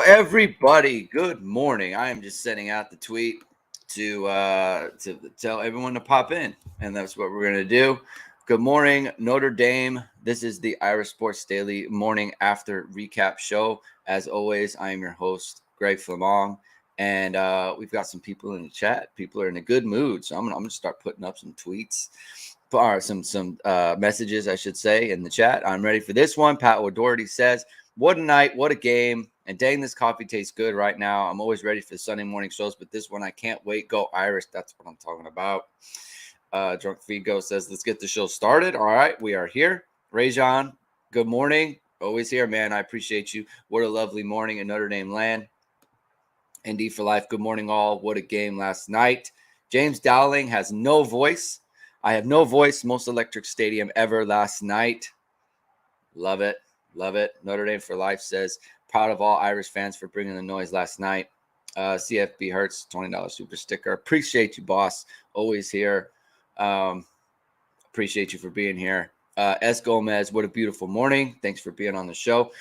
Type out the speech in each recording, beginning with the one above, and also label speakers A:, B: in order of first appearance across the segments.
A: everybody. Good morning. I am just sending out the tweet to tell everyone to pop in, and that's what we're gonna do. Good morning, Notre Dame. This is the Irish Sports Daily morning after recap show. As always, I am your host, Greg Flamong, and we've got some people in the chat. People are in a good mood, so I'm gonna start putting up some tweets. Or some messages, I should say, in the chat. I'm ready for this one. Pat O'Doherty says, "What a night, what a game, and dang, this coffee tastes good right now. I'm always ready for the Sunday morning shows, but this one I can't wait. Go Irish." That's what I'm talking about. Drunk Figo says, "Let's get the show started." All right, we are here. Rajon, good morning. Always here, man. I appreciate you. What a lovely morning in Notre Dame land. ND for life. Good morning, all. What a game last night. James Dowling has no voice. I have no voice. Most electric stadium ever last night. Love it. Love it. Notre Dame for life says, proud of all Irish fans for bringing the noise last night. CFB Hertz, $20 super sticker. Appreciate you, boss. Always here. Appreciate you for being here. S. Gomez, what a beautiful morning. Thanks for being on the show.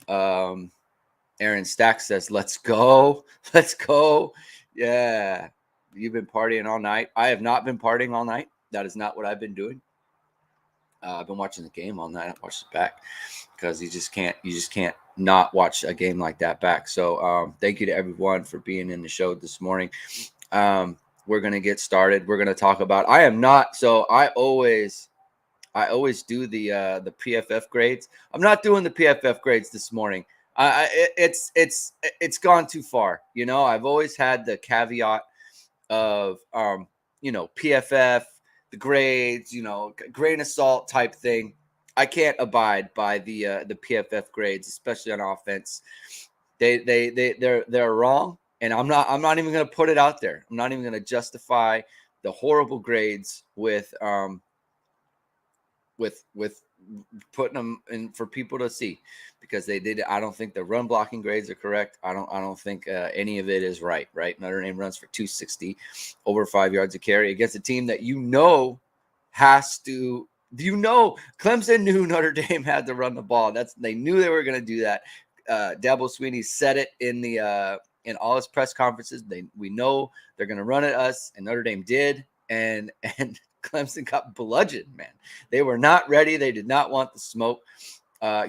A: Aaron Stack says, let's go. Let's go. Yeah. You've been partying all night. I have not been partying all night. That is not what I've been doing. I've been watching the game all night. I watched it back because you just can't not watch a game like that back. So thank you to everyone for being in the show this morning. We're going to get started. We're going to talk about, I always do the PFF grades. I'm not doing the PFF grades this morning. It's gone too far. You know, I've always had the caveat of, PFF, the grades, grain of salt type thing. I can't abide by the PFF grades, especially on offense. They're wrong, and I'm not even going to put it out there. I'm not even going to justify the horrible grades with putting them in for people to see, because they did. I don't think the run blocking grades are correct. I don't think any of it is right. Notre Dame runs for 260, over 5 yards a carry against a team that has to. Clemson knew Notre Dame had to run the ball. They knew they were going to do that. Dabo Swinney said it in all his press conferences. We know they're going to run at us, and Notre Dame did, and Clemson got bludgeoned, man. They were not ready. They did not want the smoke.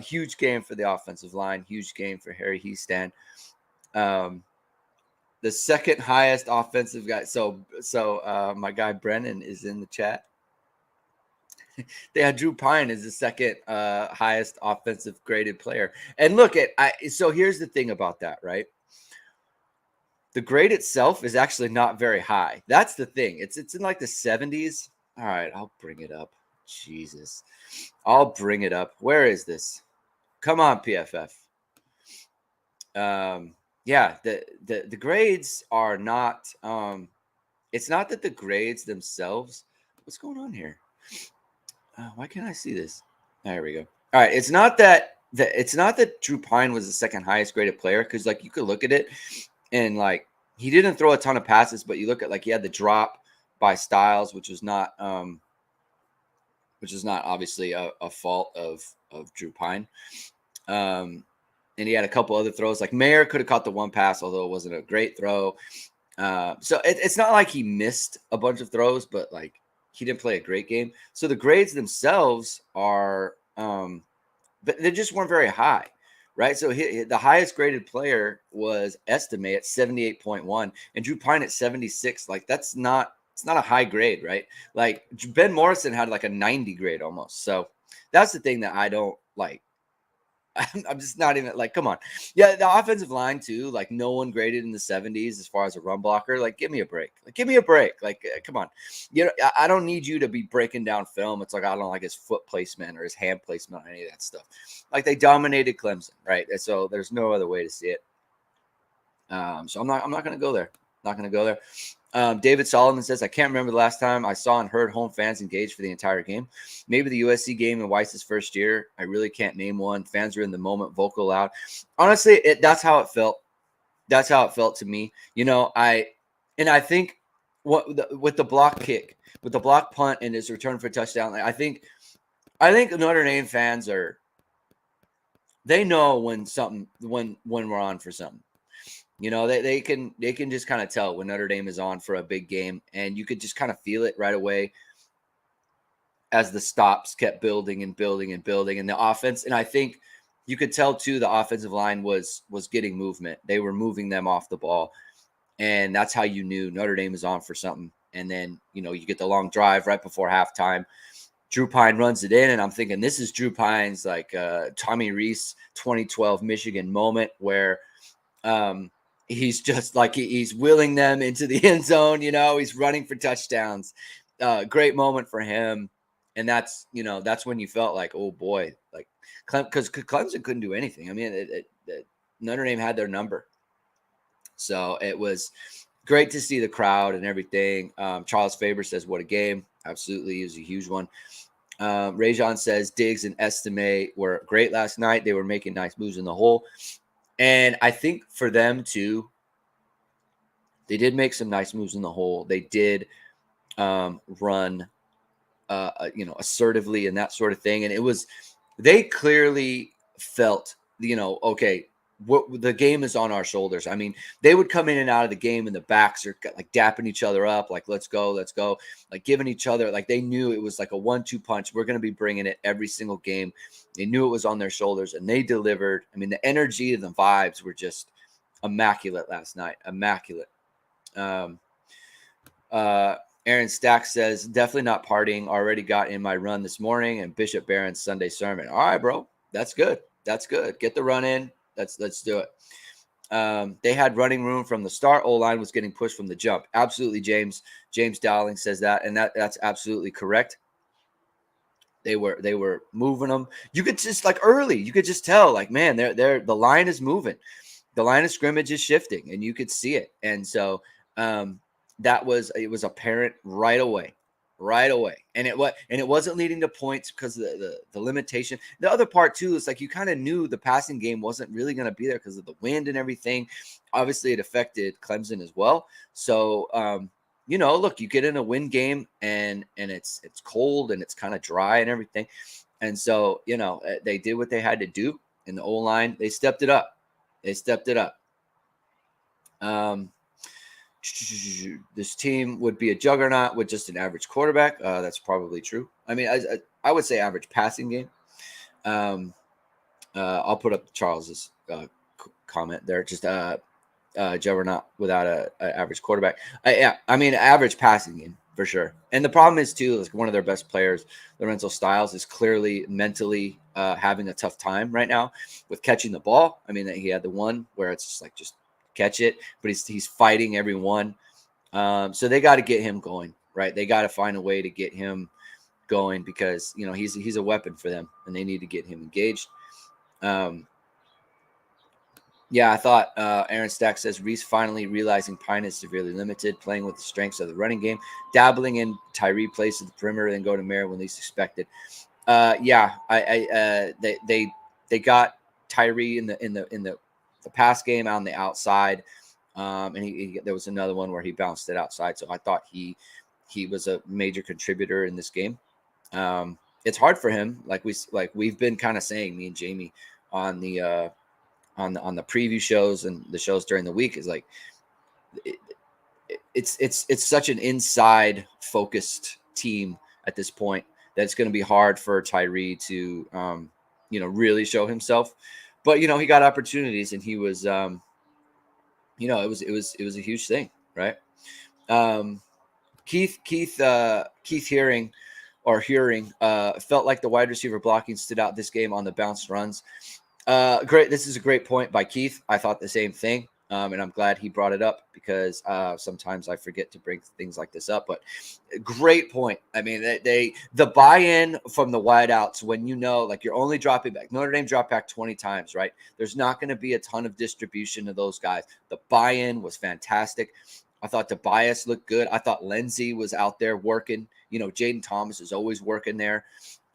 A: Huge game for the offensive line. Huge game for Harry Hiestand. The second highest offensive guy. So my guy Brennan is in the chat. They had Drew Pine as the second highest offensive graded player. And look so here's the thing about that, right? The grade itself is actually not very high. That's the thing. It's in like the 70s. All right, I'll bring it up. Jesus. I'll bring it up. Where is this? Come on, PFF. Yeah, the grades are not it's not that the grades themselves. What's going on here? Why can't I see this? There we go. All right, it's not that Drew Pine was the second highest graded player, because like you could look at it and like he didn't throw a ton of passes, but you look at like he had the drop by Styles, which was not obviously a fault of Drew Pine. And he had a couple other throws. Like Mayer could have caught the one pass, although it wasn't a great throw. So it's not like he missed a bunch of throws, but like he didn't play a great game. So the grades themselves are, but they just weren't very high, right? So the highest graded player was Estime at 78.1 and Drew Pine at 76. Like it's not a high grade, right? Like Ben Morrison had like a 90 grade almost. So that's the thing that I don't like. I'm just not even like, come on. Yeah, the offensive line too, like no one graded in the 70s as far as a run blocker. Like, give me a break. Like, come on. I don't need you to be breaking down film. It's like, I don't like his foot placement or his hand placement or any of that stuff. Like they dominated Clemson, right? And so there's no other way to see it. So I'm not going to go there. Not going to go there. David Solomon says, I can't remember the last time I saw and heard home fans engaged for the entire game. Maybe the USC game in Weiss's first year. I really can't name one. Fans were in the moment, vocal loud. Honestly, that's how it felt. That's how it felt to me. I think with the block kick, with the block punt and his return for a touchdown, I think Notre Dame fans are they know when we're on for something. You know, they can just kind of tell when Notre Dame is on for a big game, and you could just kind of feel it right away as the stops kept building and building and building, and the offense. And I think you could tell too the offensive line was getting movement. They were moving them off the ball, and that's how you knew Notre Dame is on for something. And then you get the long drive right before halftime. Drew Pine runs it in, and I'm thinking this is Drew Pine's like Tommy Rees 2012 Michigan moment where he's just like he's willing them into the end zone. He's running for touchdowns. Great moment for him, and that's when you felt like, oh boy, like because Clemson couldn't do anything. I mean, Notre Dame had their number, so it was great to see the crowd and everything. Charles Faber says, "What a game! Absolutely, it was a huge one." Rajon says Diggs and Estime were great last night. They were making nice moves in the hole. And I think for them too, they did make some nice moves in the hole. They did run, assertively and that sort of thing. And they clearly felt, okay, the game is on our shoulders. I mean, they would come in and out of the game and the backs are like dapping each other up, like, let's go, like giving each other, like they knew it was like a 1-2 punch. We're going to be bringing it every single game. They knew it was on their shoulders and they delivered. I mean, the energy and the vibes were just immaculate last night. Immaculate. Aaron Stack says, definitely not partying. Already got in my run this morning and Bishop Barron's Sunday sermon. All right, bro. That's good. That's good. Get the run in. Let's do it. They had running room from the start. O-line was getting pushed from the jump. Absolutely, James. James Dowling says that, and that's absolutely correct. They were moving them. You could just like early, you could just tell, like, man, the line is moving. The line of scrimmage is shifting, and you could see it. And so it was apparent right away. And it wasn't leading to points because the limitation. The other part too is like you kind of knew the passing game wasn't really going to be there because of the wind and everything. Obviously, it affected Clemson as well. So look, you get in a wind game and it's cold and it's kind of dry and everything. And so, they did what they had to do in the O-line. They stepped it up. This team would be a juggernaut with just an average quarterback. That's probably true. I mean, I would say average passing game. I'll put up Charles's comment there. Just juggernaut without a average quarterback. Yeah, I mean, average passing game for sure. And the problem is too, like one of their best players, Lorenzo Styles, is clearly mentally having a tough time right now with catching the ball. I mean, he had the one where it's just like just catch it, but he's fighting everyone. So they got to get him going, right? They got to find a way to get him going because he's a weapon for them, and they need to get him engaged. Yeah, I thought Aaron Stack says Reese finally realizing Pine is severely limited, playing with the strengths of the running game, dabbling in Tyree plays to the perimeter, then go to Merritt when least expected. Yeah, they got Tyree in the pass game on the outside, and there was another one where he bounced it outside. So I thought he was a major contributor in this game. It's hard for him, like we've been kind of saying, me and Jamie on the preview shows and the shows during the week, is like it's such an inside focused team at this point that it's going to be hard for Tyree to really show himself. But he got opportunities, and he was it was a huge thing, right? Keith Hearing felt like the wide receiver blocking stood out this game on the bounce runs. Great. This is a great point by Keith. I thought the same thing. And I'm glad he brought it up because sometimes I forget to bring things like this up. But great point. I mean, the buy-in from the wideouts when like you're only dropping back. Notre Dame dropped back 20 times, right? There's not going to be a ton of distribution to those guys. The buy-in was fantastic. I thought Tobias looked good. I thought Lindsey was out there working. Jaden Thomas is always working there.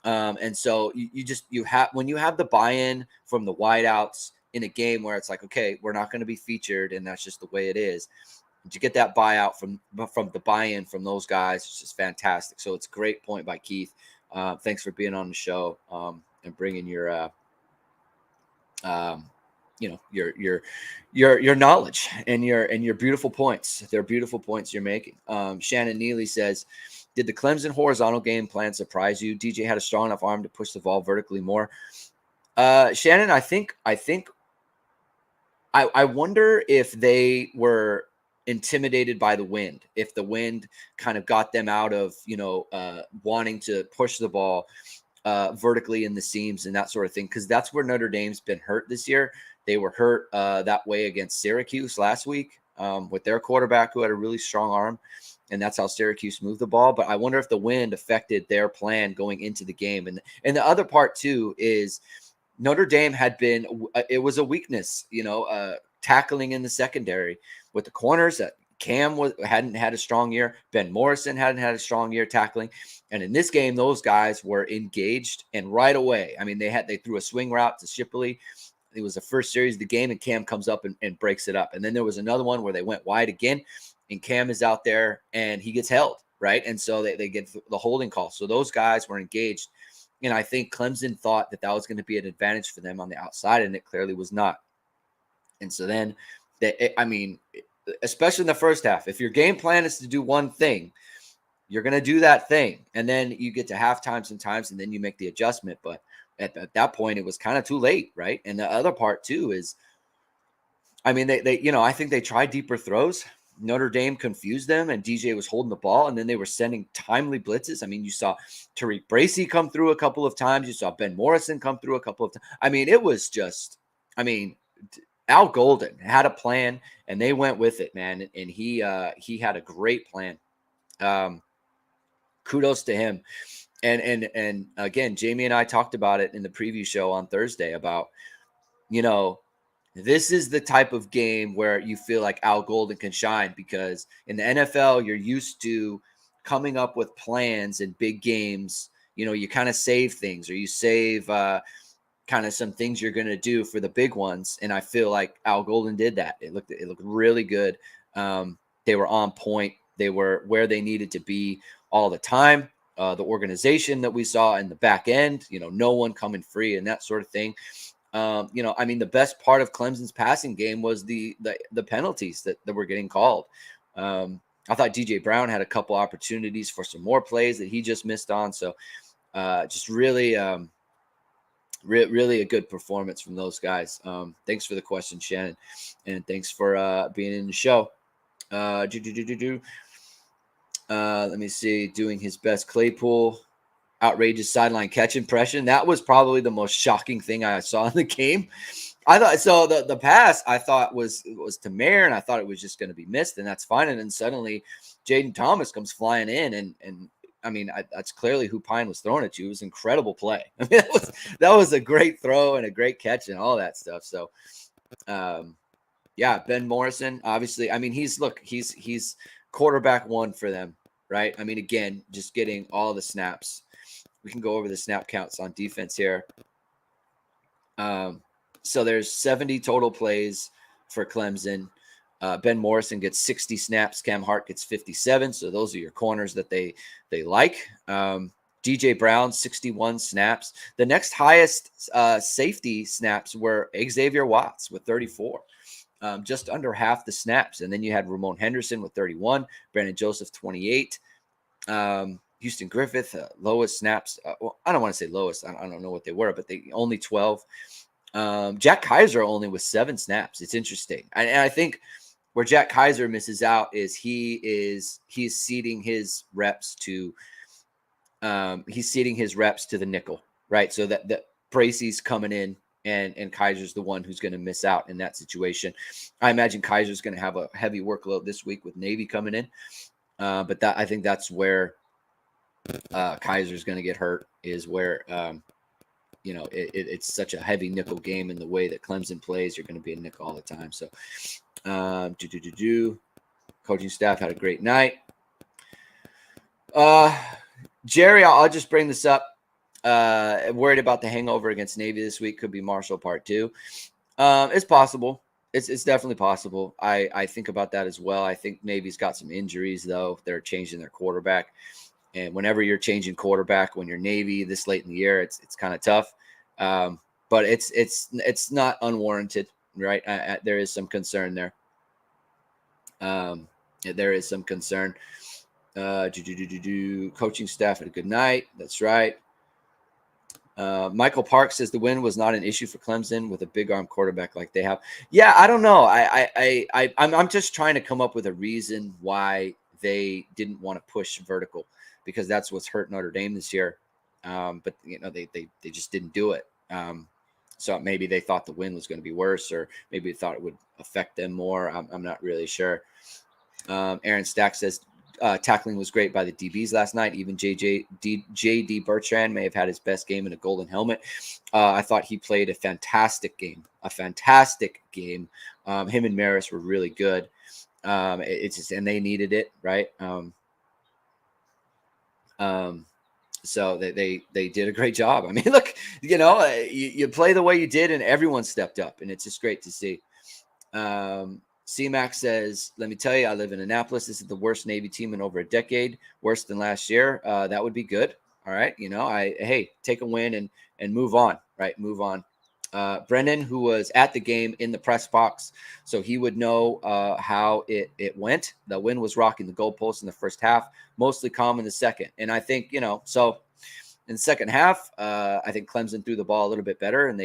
A: And so you have, when you have the buy-in from the wideouts in a game where it's like, okay, we're not going to be featured, and that's just the way it is. But you get that buyout from the buy-in from those guys. It's just fantastic. So it's a great point by Keith. Thanks for being on the show and bringing your your knowledge and your beautiful points. They're beautiful points you're making. Shannon Neely says, did the Clemson horizontal game plan surprise you? DJ had a strong enough arm to push the ball vertically more. Shannon, I wonder if they were intimidated by the wind, if the wind kind of got them out of, wanting to push the ball vertically in the seams and that sort of thing, because that's where Notre Dame's been hurt this year. They were hurt that way against Syracuse last week with their quarterback who had a really strong arm, and that's how Syracuse moved the ball. But I wonder if the wind affected their plan going into the game. And the other part too is Notre Dame had been, it was a weakness, tackling in the secondary with the corners. Cam hadn't had a strong year. Ben Morrison hadn't had a strong year tackling. And in this game, those guys were engaged, and right away, I mean, they threw a swing route to Shipley. It was the first series of the game, and Cam comes up and breaks it up. And then there was another one where they went wide again, and Cam is out there, and he gets held, right? And so they get the holding call. So those guys were engaged. And I think Clemson thought that was going to be an advantage for them on the outside, and it clearly was not. And so then, especially in the first half, if your game plan is to do one thing, you're going to do that thing. And then you get to halftime sometimes, and then you make the adjustment. But at that point, it was kind of too late, right? And the other part, too, is, I think they tried deeper throws. Notre Dame confused them, and DJ was holding the ball, and then they were sending timely blitzes. I mean, you saw Tariq Bracy come through a couple of times. You saw Ben Morrison come through a couple of times. I mean, it was just, Al Golden had a plan, and they went with it, man. And he had a great plan. Kudos to him. And again, Jamie and I talked about it in the preview show on Thursday about, this is the type of game where you feel like Al Golden can shine, because in the NFL, you're used to coming up with plans in big games. You kind of save things, or you save kind of some things you're going to do for the big ones. And I feel like Al Golden did that. It looked really good. They were on point. They were where they needed to be all the time. The organization that we saw in the back end, no one coming free and that sort of thing. The best part of Clemson's passing game was the penalties that were getting called. I thought DJ Brown had a couple opportunities for some more plays that he just missed on. So just really, really a good performance from those guys. Thanks for the question, Shannon, and thanks for being in the show. Let me see. Doing his best Claypool outrageous sideline catch impression. That was probably the most shocking thing I saw in the game. I thought so. The pass I thought was to Mayer, and I thought it was just going to be missed, and that's fine. And then suddenly, Jaden Thomas comes flying in, and that's clearly who Pine was throwing at you. It was an incredible play. That was a great throw and a great catch and all that stuff. So, Ben Morrison, obviously. He's quarterback one for them, right? Again, just getting all the snaps. We can go over the snap counts on defense here. So there's 70 total plays for Clemson. Ben Morrison gets 60 snaps. Cam Hart gets 57. So those are your corners that they like. DJ Brown, 61 snaps. The next highest safety snaps were Xavier Watts with 34. Just under half the snaps. And then you had Ramon Henderson with 31. Brandon Joseph, 28. Houston Griffith, lowest snaps. I don't want to say lowest. I don't know what they were, but they only 12. Jack Kaiser only with 7 snaps. It's interesting. And I think where Jack Kaiser misses out is he's ceding his reps to the nickel, right? So that Bracy's coming in and Kaiser's the one who's going to miss out in that situation. I imagine Kaiser's going to have a heavy workload this week with Navy coming in. But I think that's where Kaiser's going to get hurt, is where, it's such a heavy nickel game in the way that Clemson plays. You're going to be a nickel all the time. So, coaching staff had a great night. Jerry, I'll just bring this up. Worried about the hangover against Navy this week. Could be Marshall part 2. It's possible. It's definitely possible. I think about that as well. I think Navy's got some injuries, though. They're changing their quarterback. And whenever you're changing quarterback when you're Navy this late in the year, it's kind of tough. but it's not unwarranted, right? There is some concern there. There is some concern. Coaching staff had a good night. That's right. Michael Park says the win was not an issue for Clemson with a big arm quarterback like they have. Yeah, I don't know. I'm just trying to come up with a reason why they didn't want to push vertical, because that's what's hurt Notre Dame this year. But they just didn't do it. So maybe they thought the win was going to be worse, or maybe they thought it would affect them more. I'm not really sure. Aaron Stack says tackling was great by the DBs last night. Even JD Bertrand may have had his best game in a golden helmet. I thought he played a fantastic game. Him and Maris were really good. It's just, and they needed it, right? So they did a great job. I mean, look, you play the way you did, and everyone stepped up, and it's just great to see. C-Mac says, let me tell you, I live in Annapolis. This is the worst Navy team in over a decade, worse than last year. That would be good. All right. Hey, take a win and move on, right? Move on. Brennan, who was at the game in the press box, so he would know how it went. The wind was rocking the goalposts in the first half, mostly calm in the second. And I think, so in the second half, I think Clemson threw the ball a little bit better, and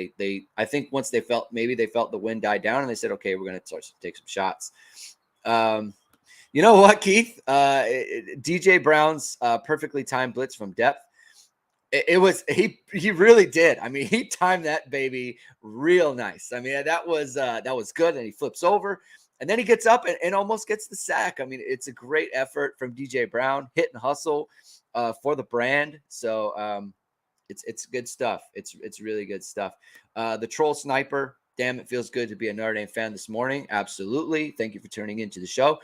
A: I think once they felt the wind died down, and they said, okay, we're going to take some shots. You know what, Keith? DJ Brown's perfectly timed blitz from depth. He really did. I mean, he timed that baby real nice. I mean, that was good. And he flips over, and then he gets up and almost gets the sack. I mean, it's a great effort from DJ Brown, hit and hustle for the brand. So it's good stuff. It's really good stuff. The troll sniper. Damn, it feels good to be a Notre Dame fan this morning. Absolutely. Thank you for tuning into the show.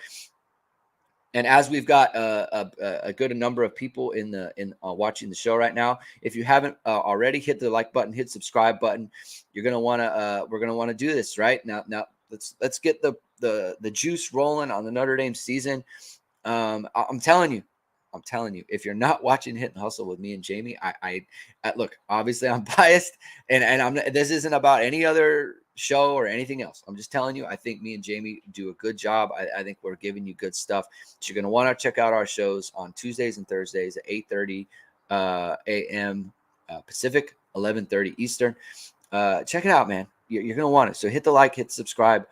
A: And as we've got a good number of people in watching the show right now, if you haven't already, hit the like button, hit subscribe button. We're gonna want to do this right now. Let's get the juice rolling on the Notre Dame season. I'm telling you, if you're not watching Hit and Hustle with me and Jamie, I look. Obviously, I'm biased, and this isn't about any other show or anything else. I'm just telling you, I think me and Jamie do a good job. I think we're giving you good stuff. So you're going to want to check out our shows on Tuesdays and Thursdays at 8:30 a.m. Pacific, 11:30 Eastern. Check it out, man. You're going to want it. So hit the like, hit subscribe.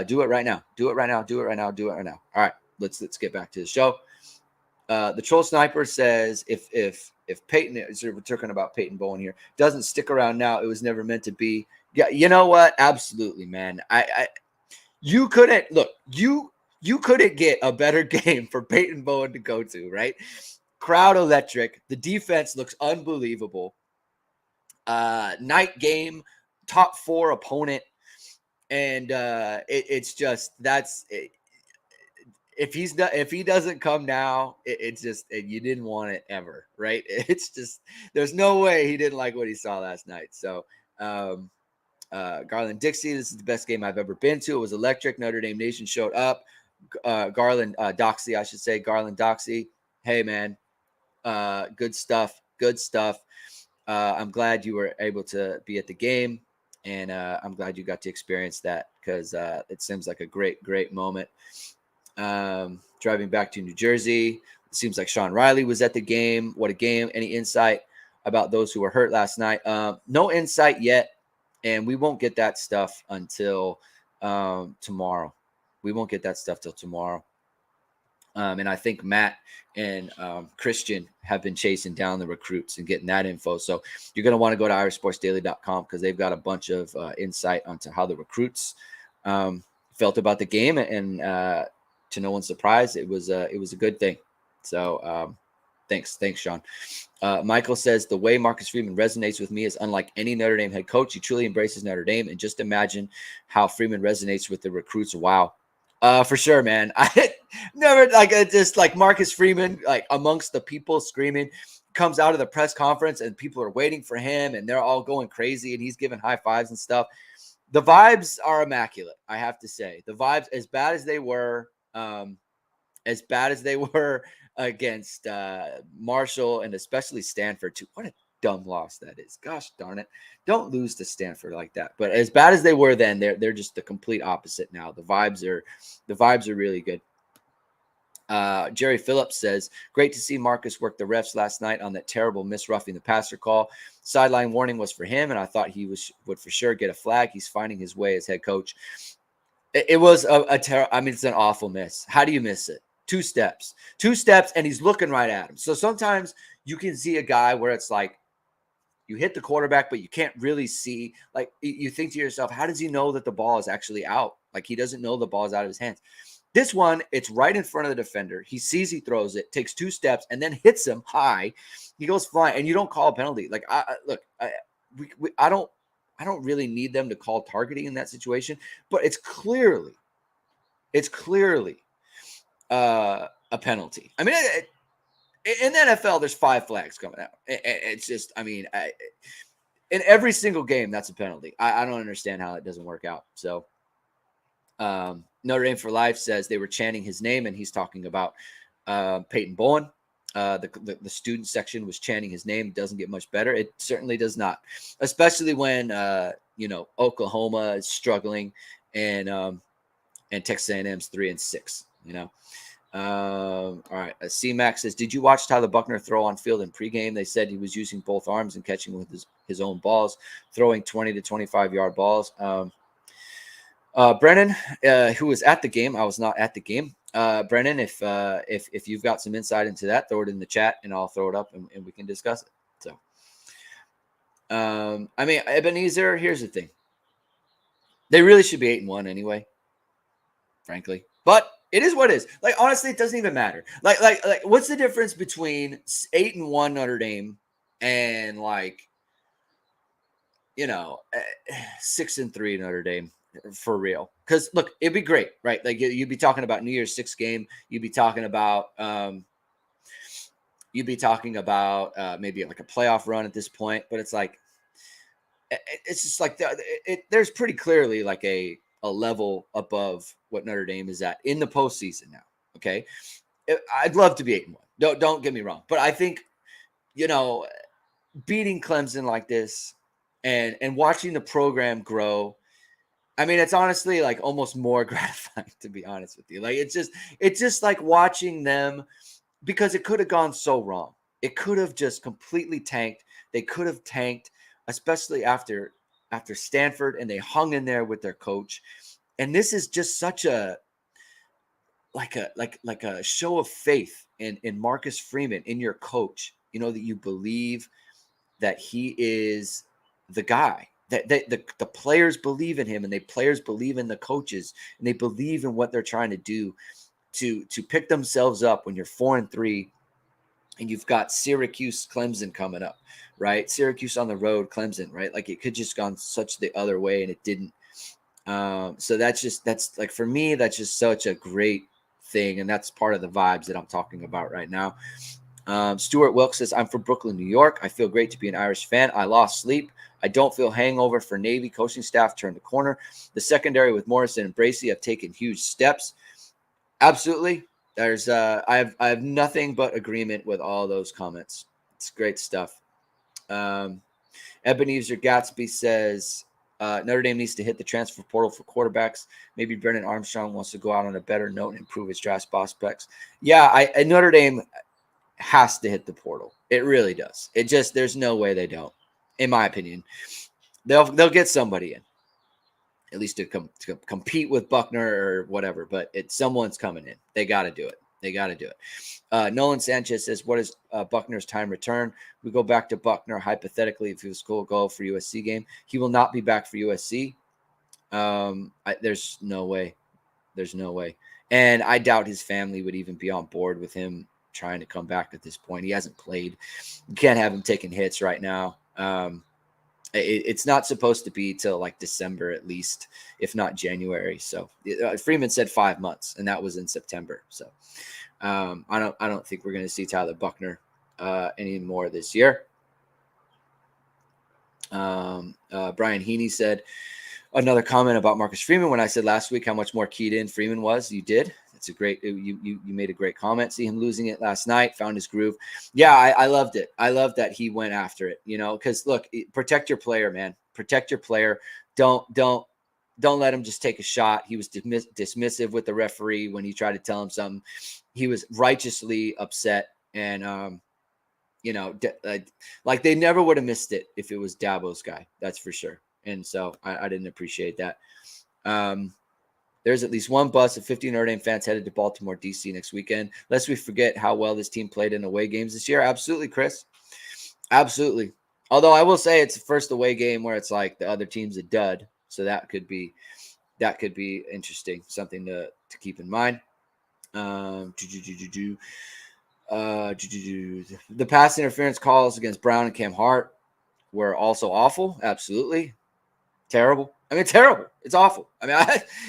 A: Do it right now. Do it right now. Do it right now. Do it right now. All right, let's get back to the show. The troll sniper says if Peyton, so we're talking about Peyton Bowen here, doesn't stick around now, it was never meant to be. Yeah, you know what? Absolutely, man. You couldn't get a better game for Peyton Bowen to go to, right? Crowd electric. The defense looks unbelievable. Night game, top 4 opponent, and it's just that's it. If he doesn't come now, it's just you didn't want it ever, right? It's just there's no way he didn't like what he saw last night. So. Garland Dixie, this is the best game I've ever been to. It was electric. Notre Dame Nation showed up. Garland Doxy, I should say. Garland Doxy. Hey, man. Good stuff. I'm glad you were able to be at the game, and I'm glad you got to experience that because it seems like a great moment. Driving back to New Jersey, it seems like Sean Riley was at the game. What a game. Any insight about those who were hurt last night? No insight yet. And we won't get that stuff until tomorrow. We won't get that stuff till tomorrow. And I think Matt and Christian have been chasing down the recruits and getting that info. So you're going to want to go to irishsportsdaily.com because they've got a bunch of insight onto how the recruits felt about the game. And to no one's surprise, it was a good thing. So thanks, Sean. Michael says the way Marcus Freeman resonates with me is unlike any Notre Dame head coach. He truly embraces Notre Dame, and just imagine how Freeman resonates with the recruits. Wow, for sure, man. I never just like Marcus Freeman, like amongst the people screaming, comes out of the press conference, and people are waiting for him, and they're all going crazy, and he's giving high fives and stuff. The vibes are immaculate, I have to say. The vibes, as bad as they were against Marshall and especially Stanford too. What a dumb loss that is. Gosh darn it. Don't lose to Stanford like that. But as bad as they were then, they're just the complete opposite now. The vibes are really good. Jerry Phillips says, great to see Marcus work the refs last night on that terrible miss roughing the passer call. Sideline warning was for him, and I thought he would for sure get a flag. He's finding his way as head coach. It was it's an awful miss. How do you miss it? Two steps, and he's looking right at him. So sometimes you can see a guy where it's like you hit the quarterback, but you can't really see. Like, you think to yourself, how does he know that the ball is actually out? Like, he doesn't know the ball is out of his hands. This one, it's right in front of the defender. He sees he throws it, takes two steps, and then hits him high. He goes flying, and you don't call a penalty. Like, I don't really need them to call targeting in that situation, but it's clearly a penalty. I mean, in the NFL, there's 5 flags coming out. It's just, I mean, in every single game, that's a penalty. I don't understand how it doesn't work out. So, Notre Dame for Life says they were chanting his name, and he's talking about Peyton Bowen. The student section was chanting his name. It doesn't get much better. It certainly does not, especially when Oklahoma is struggling and Texas A&M's 3-6. All right. C-Max says, did you watch Tyler Buckner throw on field in pregame? They said he was using both arms and catching with his own balls, throwing 20 to 25-yard balls. Brennan, who was at the game, I was not at the game. Brennan, if you've got some insight into that, throw it in the chat, and I'll throw it up, and we can discuss it. So, I mean, Ebenezer, here's the thing. They really should be 8-1 anyway, frankly. But it is what it is. Like, honestly, it doesn't even matter. Like, what's the difference between 8-1 Notre Dame and 6-3 Notre Dame for real? Because look, it'd be great, right? Like, you'd be talking about New Year's Six game. You'd be talking about maybe like a playoff run at this point. But it's like, it's just like there's pretty clearly like a level above what Notre Dame is at in the postseason now. Okay, I'd love to be 8-1. Don't get me wrong, but I think beating Clemson like this and watching the program grow, I mean, it's honestly like almost more gratifying, to be honest with you. Like, it's just like watching them, because it could have gone so wrong. It could have just completely tanked. They could have tanked, especially after Stanford, and they hung in there with their coach. And this is just such a show of faith in Marcus Freeman, in your coach, that you believe that he is the guy, that the players believe in him, and the players believe in the coaches, and they believe in what they're trying to do to pick themselves up when you're 4-3 and you've got Syracuse, Clemson coming up, right? Syracuse on the road, Clemson, right? Like, it could just gone such the other way, and it didn't. So that's like, for me, that's just such a great thing. And that's part of the vibes that I'm talking about right now. Stuart Wilkes says, I'm from Brooklyn, New York. I feel great to be an Irish fan. I lost sleep. I don't feel hangover for Navy. Coaching staff turned the corner. The secondary with Morrison and Bracey have taken huge steps. Absolutely. There's I have nothing but agreement with all those comments. It's great stuff. Ebenezer Gatsby says, Notre Dame needs to hit the transfer portal for quarterbacks. Maybe Brennan Armstrong wants to go out on a better note and improve his draft prospects. Yeah, Notre Dame has to hit the portal. It really does. It just, there's no way they don't. In my opinion, they'll get somebody in, at least to compete with Buckner or whatever. But someone's coming in. They got to do it. Nolan Sanchez says, what is Buckner's time return? We go back to Buckner, hypothetically, if he was going to go for USC game. He will not be back for USC. There's no way. And I doubt his family would even be on board with him trying to come back at this point. He hasn't played. You can't have him taking hits right now. It's not supposed to be till like December at least, if not January. So Freeman said 5 months, and that was in September. So I don't think we're going to see Tyler Buckner anymore this year. Brian Heaney said, another comment about Marcus Freeman. When I said last week how much more keyed in Freeman was, you did. It's a great, you made a great comment. See him losing it last night, found his groove. Yeah, I loved it. I love that he went after it, because look, protect your player, man. Protect your player. Don't let him just take a shot. He was dismissive with the referee when he tried to tell him something. He was righteously upset, and like they never would have missed it if it was Dabo's guy. That's for sure. And so I didn't appreciate that. There's at least one bus of 50 Notre Dame fans headed to Baltimore, D.C. next weekend. Lest we forget how well this team played in away games this year. Absolutely, Chris. Absolutely. Although I will say it's the first away game where it's like the other team's a dud. So that could be interesting, something to keep in mind. The pass interference calls against Brown and Cam Hart were also awful. Absolutely. Terrible. I mean, terrible. It's awful. I mean,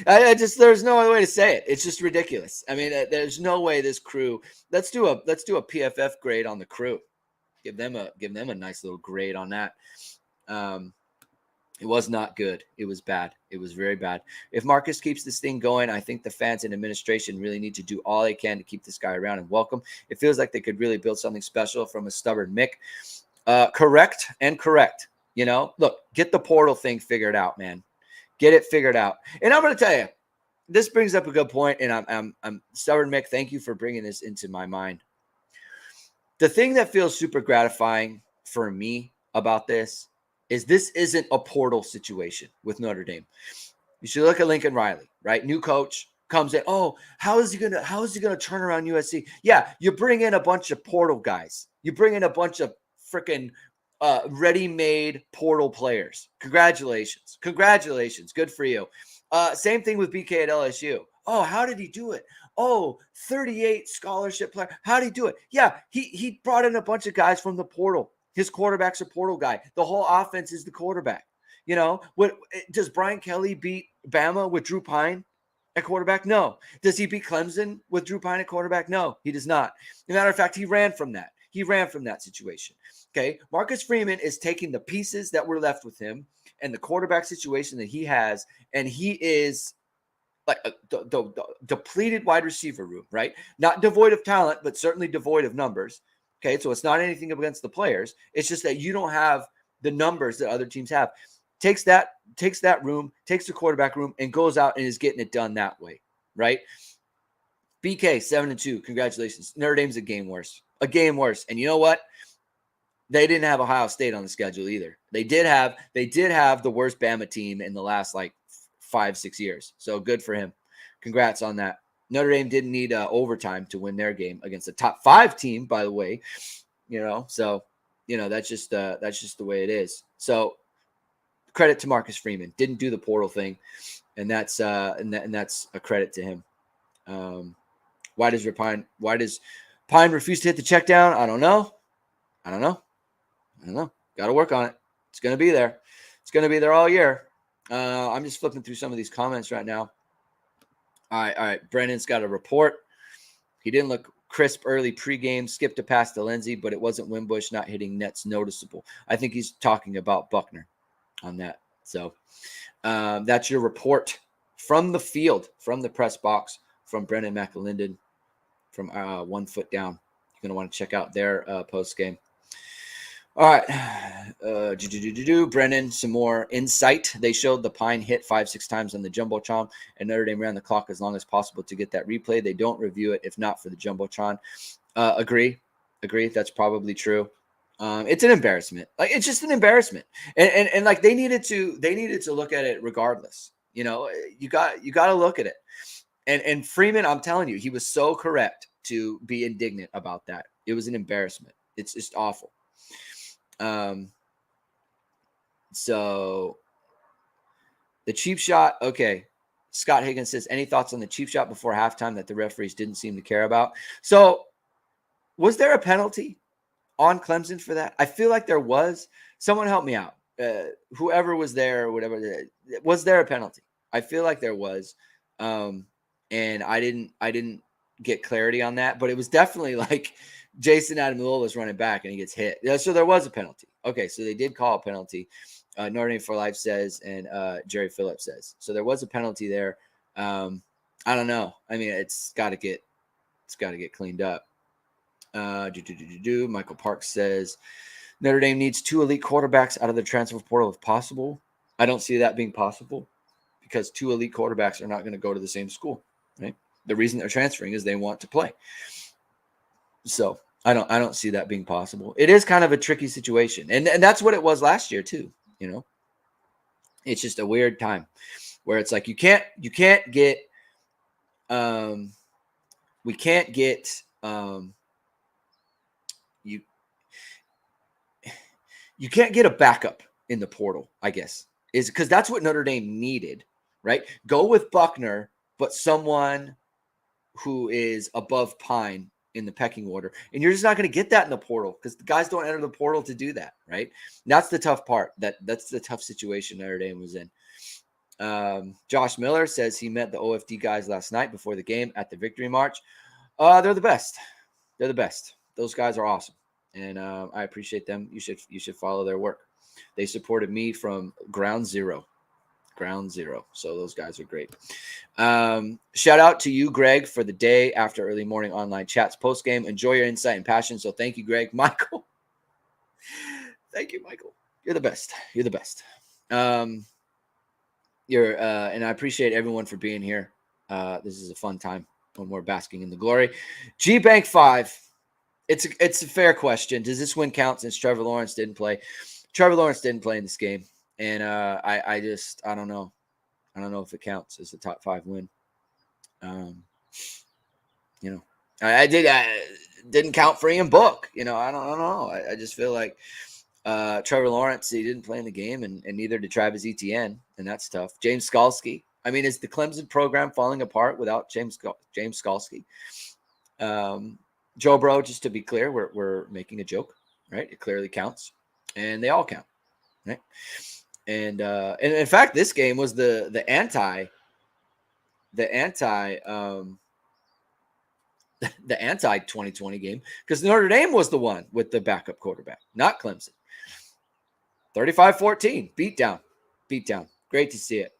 A: I just, there's no other way to say it. It's just ridiculous. I mean, there's no way this crew, let's do a PFF grade on the crew. Give them a nice little grade on that. It was not good. It was bad. It was very bad. If Marcus keeps this thing going, I think the fans and administration really need to do all they can to keep this guy around and welcome. It feels like they could really build something special from a stubborn Mick. Correct. Look, get the portal thing figured out, man. Get it figured out. And I'm going to tell you, this brings up a good point, and I'm stubborn Mick. Thank you for bringing this into my mind. The thing that feels super gratifying for me about this isn't a portal situation with Notre Dame. You should look at Lincoln Riley, right? New coach comes in. Oh, how is he gonna turn around USC? Yeah, you bring in a bunch of portal guys. You bring in a bunch of freaking ready-made portal players. Congratulations. Good for you. Same thing with BK at LSU. Oh, how did he do it? Oh, 38 scholarship player. How did he do it? Yeah, he brought in a bunch of guys from the portal. His quarterback's a portal guy. The whole offense is the quarterback. What does Brian Kelly beat Bama with Drew Pine at quarterback? No. Does he beat Clemson with Drew Pine at quarterback? No, he does not. As a matter of fact, he ran from that. Situation. Okay. Marcus Freeman is taking the pieces that were left with him and the quarterback situation that he has, and he is like the depleted wide receiver room, right? Not devoid of talent, but certainly devoid of numbers. Okay, so it's not anything against the players. It's just that you don't have the numbers that other teams have. Takes that room, takes the quarterback room, and goes out and is getting it done that way, right? BK 7-2. Congratulations. Notre Dame's a game worse. And you know what? They didn't have Ohio State on the schedule either. They did have the worst Bama team in the last 5-6 years. So good for him. Congrats on that. Notre Dame didn't need overtime to win their game against a top 5 team, by the way. So that's just the way it is. So credit to Marcus Freeman. Didn't do the portal thing, and that's that's a credit to him. Why does Pine refuse to hit the check down? I don't know. Got to work on it. It's going to be there. It's going to be there all year. I'm just flipping through some of these comments right now. All right. Brennan's got a report. He didn't look crisp early pregame, skipped a pass to Lindsey, but it wasn't Wimbush not hitting nets noticeable. I think he's talking about Buckner on that. So that's your report from the field, from the press box, from Brennan McAlinden, from 1 Foot Down. You're going to want to check out their post game. All right. Brennan, some more insight. They showed the Pine hit 5-6 times on the Jumbotron, and Notre Dame ran the clock as long as possible to get that replay. They don't review it if not for the Jumbotron. Agree. That's probably true. It's an embarrassment. It's just an embarrassment. And they needed to look at it regardless. You got to look at it. And Freeman, I'm telling you, he was so correct to be indignant about that. It was an embarrassment. It's just awful. So the cheap shot. Okay. Scott Higgins says, any thoughts on the cheap shot before halftime that the referees didn't seem to care about? So was there a penalty on Clemson for that? I feel like there was. Someone help me out. Whoever was there or whatever. Was there a penalty? I feel like there was. And I didn't get clarity on that, but it was definitely Jason Adamilola was running back and he gets hit. So there was a penalty. Okay, so they did call a penalty. Notre Dame for Life says, and Jerry Phillips says. So there was a penalty there. I don't know. I mean, it's got to get cleaned up. Michael Parks says Notre Dame needs 2 elite quarterbacks out of the transfer portal if possible. I don't see that being possible because 2 elite quarterbacks are not going to go to the same school, right? The reason they're transferring is they want to play. So I don't see that being possible. It is kind of a tricky situation, and that's what it was last year too. You know, it's just a weird time where it's like you can't get we can't get you can't get a backup in the portal, I guess, is because that's what Notre Dame needed, right? Go with Buckner, but someone who is above Pine in the pecking order. And you're just not going to get that in the portal because the guys don't enter the portal to do that, right? And that's the tough part. That's the tough situation Notre Dame was in. Josh Miller says he met the OFD guys last night before the game at the Victory March. They're the best. They're the best. Those guys are awesome. And I appreciate them. You should follow their work. They supported me from ground zero. So those guys are great. Shout out to you, Greg, for the day after early morning online chats post game. Enjoy your insight and passion. So thank you, Greg. Michael. Thank you, Michael. You're the best. You're the best. And I appreciate everyone for being here. This is a fun time when we're basking in the glory. G Bank 5. It's a fair question. Does this win count since Trevor Lawrence didn't play? Trevor Lawrence didn't play in this game, and I don't know. I don't know if it counts as a top 5 win. You know, I didn't count for Ian Book. You know, I don't know. I just feel like Trevor Lawrence, he didn't play in the game, and neither did Travis Etienne, and that's tough. James Skalski. I mean, is the Clemson program falling apart without James Skalski? Joe Bro, just to be clear, we're making a joke, right? It clearly counts, and they all count, right? And in fact, this game was the anti 2020 game because Notre Dame was the one with the backup quarterback, not Clemson. 35-14, beat down. Great to see it.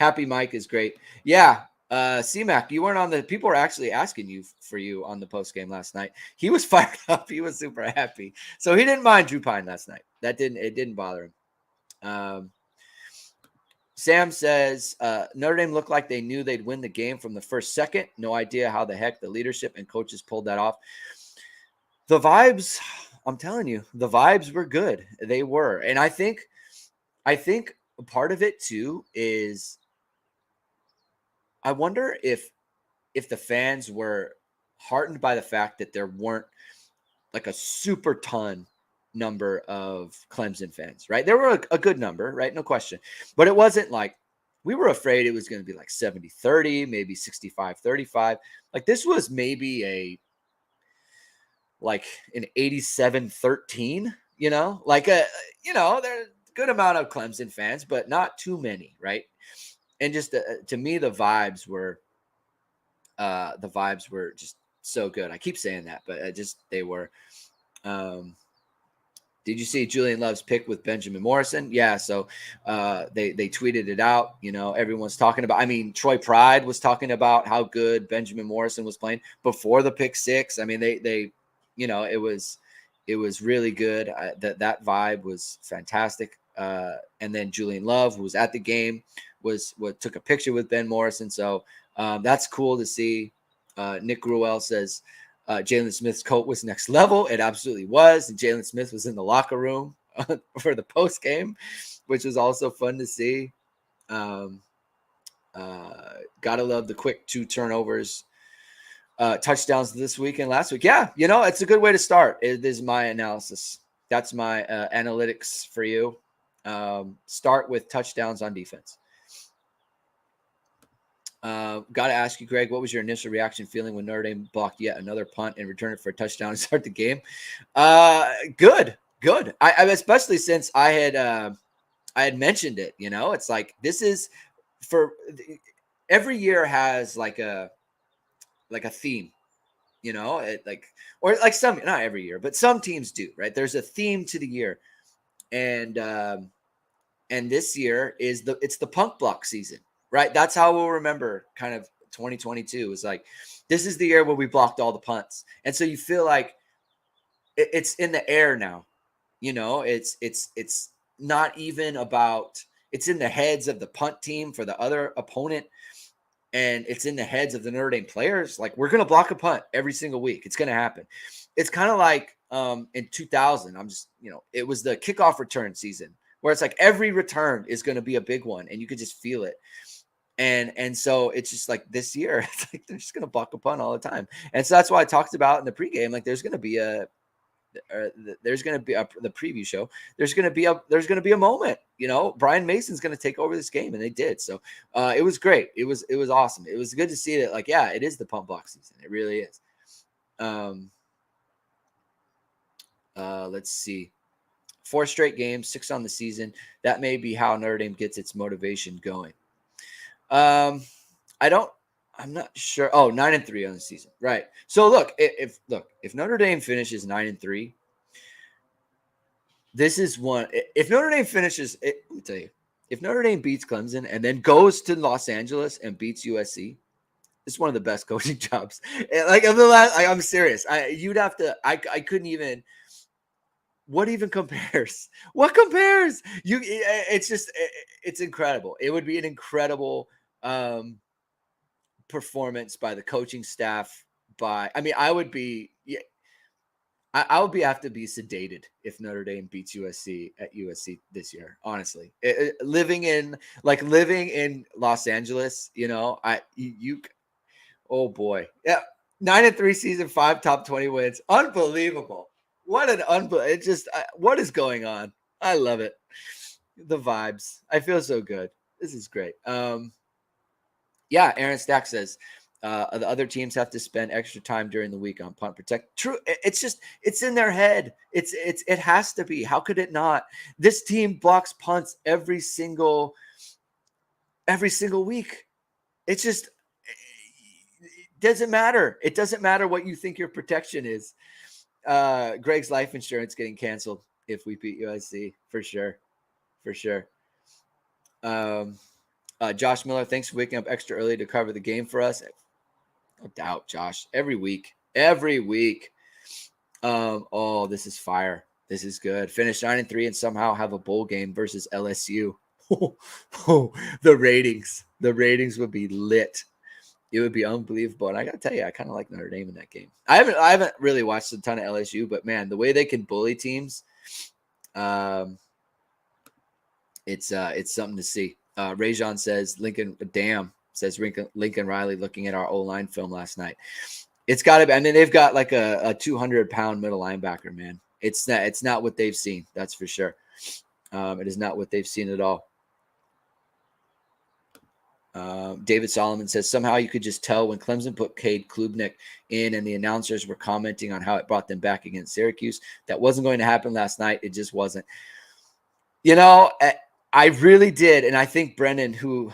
A: Happy Mike is great. Yeah. C-Mac, you weren't on the, people were actually asking you for you on the post game last night. He was fired up. He was super happy. So he didn't mind Drew Pine last night. It didn't bother him. Sam says, Notre Dame looked like they knew they'd win the game from the first second. No idea how the heck the leadership and coaches pulled that off. The vibes, I'm telling you, the vibes were good. They were. And I think part of it too is I wonder if the fans were heartened by the fact that there weren't like a super ton number of Clemson fans, right? There were a good number, right? No question. But it wasn't like we were afraid it was going to be like 70-30, maybe 65-35. Like this was maybe an 87-13, like there's a good amount of Clemson fans, but not too many, right? And just to me, the vibes were just so good. I keep saying that, but they were. Did you see Julian Love's pick with Benjamin Morrison? Yeah. So they tweeted it out. Everyone's talking about. I mean, Troy Pride was talking about how good Benjamin Morrison was playing before the pick six. I mean, they it was really good. That vibe was fantastic. And then Julian Love, who was at the game, took a picture with Ben Morrison. So that's cool to see. Nick Gruel says Jalen Smith's coat was next level. It absolutely was. And Jalen Smith was in the locker room for the post game, which was also fun to see. Gotta love the quick 2 turnovers, touchdowns this week and last week. Yeah, it's a good way to start. It is my analysis. That's my analytics for you. Start with touchdowns on defense. Got to ask you, Greg, what was your initial reaction feeling when Notre Dame blocked yet another punt and returned it for a touchdown to start the game? Good. I especially since I had mentioned it. It's like this is for every year has like a theme. Or some, not every year, but some teams do, right? There's a theme to the year, and this year it's the punk block season. Right. That's how we'll remember kind of 2022. It's like, this is the year where we blocked all the punts. And so you feel like it's in the air now. It's not even about, it's in the heads of the punt team for the other opponent. And it's in the heads of the Notre Dame players. Like, we're going to block a punt every single week. It's going to happen. It's kind of like in 2000, it was the kickoff return season where it's like every return is going to be a big one and you could just feel it. And so it's just like this year, it's like they're just going to block a punt all the time. And so that's why I talked about in the pregame, like there's going to be the preview show. There's going to be a moment, Brian Mason's going to take over this game. And they did. So it was great. It was awesome. It was good to see that, like, yeah, it is the punt block season. It really is. Let's see. 4 straight games, 6 on the season. That may be how Notre Dame gets its motivation going. I'm not sure. Oh, 9-3 on the season. Right. So look, if Notre Dame finishes 9-3, this is one. If Notre Dame finishes, let me tell you, if Notre Dame beats Clemson and then goes to Los Angeles and beats USC, it's one of the best coaching jobs. Like, of the last, I'm serious. I couldn't even. What even compares? What compares? It's incredible. It would be an incredible performance by the coaching staff. I would have to be sedated if Notre Dame beats USC at USC this year. Honestly, living in Los Angeles, oh boy, yeah, 9-3 season, 5 top 20 wins, unbelievable. What an it's just what is going on? I love it. The vibes. I feel so good. This is great. Yeah, Aaron Stack says the other teams have to spend extra time during the week on punt protect. True. It's in their head. It has to be. How could it not? This team blocks punts every single week. It's just, it doesn't matter. It doesn't matter what you think your protection is. Greg's life insurance getting canceled if we beat USC for sure. Josh Miller, thanks for waking up extra early to cover the game for us. No doubt, Josh. Every week. Oh, this is fire. This is good. Finish 9-3 and somehow have a bowl game versus LSU. The ratings would be lit. It would be unbelievable. And I got to tell you, I kind of like Notre Dame in that game. I haven't really watched a ton of LSU, but man, the way they can bully teams, it's something to see. Rajon says Lincoln Riley looking at our O-line film last night. It's got to be. I mean, they've got like a 200-pound middle linebacker, man. It's not what they've seen. That's for sure. It is not what they've seen at all. David Solomon says somehow you could just tell when Clemson put Cade Klubnik in and the announcers were commenting on how it brought them back against Syracuse. That wasn't going to happen last night. It just wasn't. I really did. And I think Brennan, who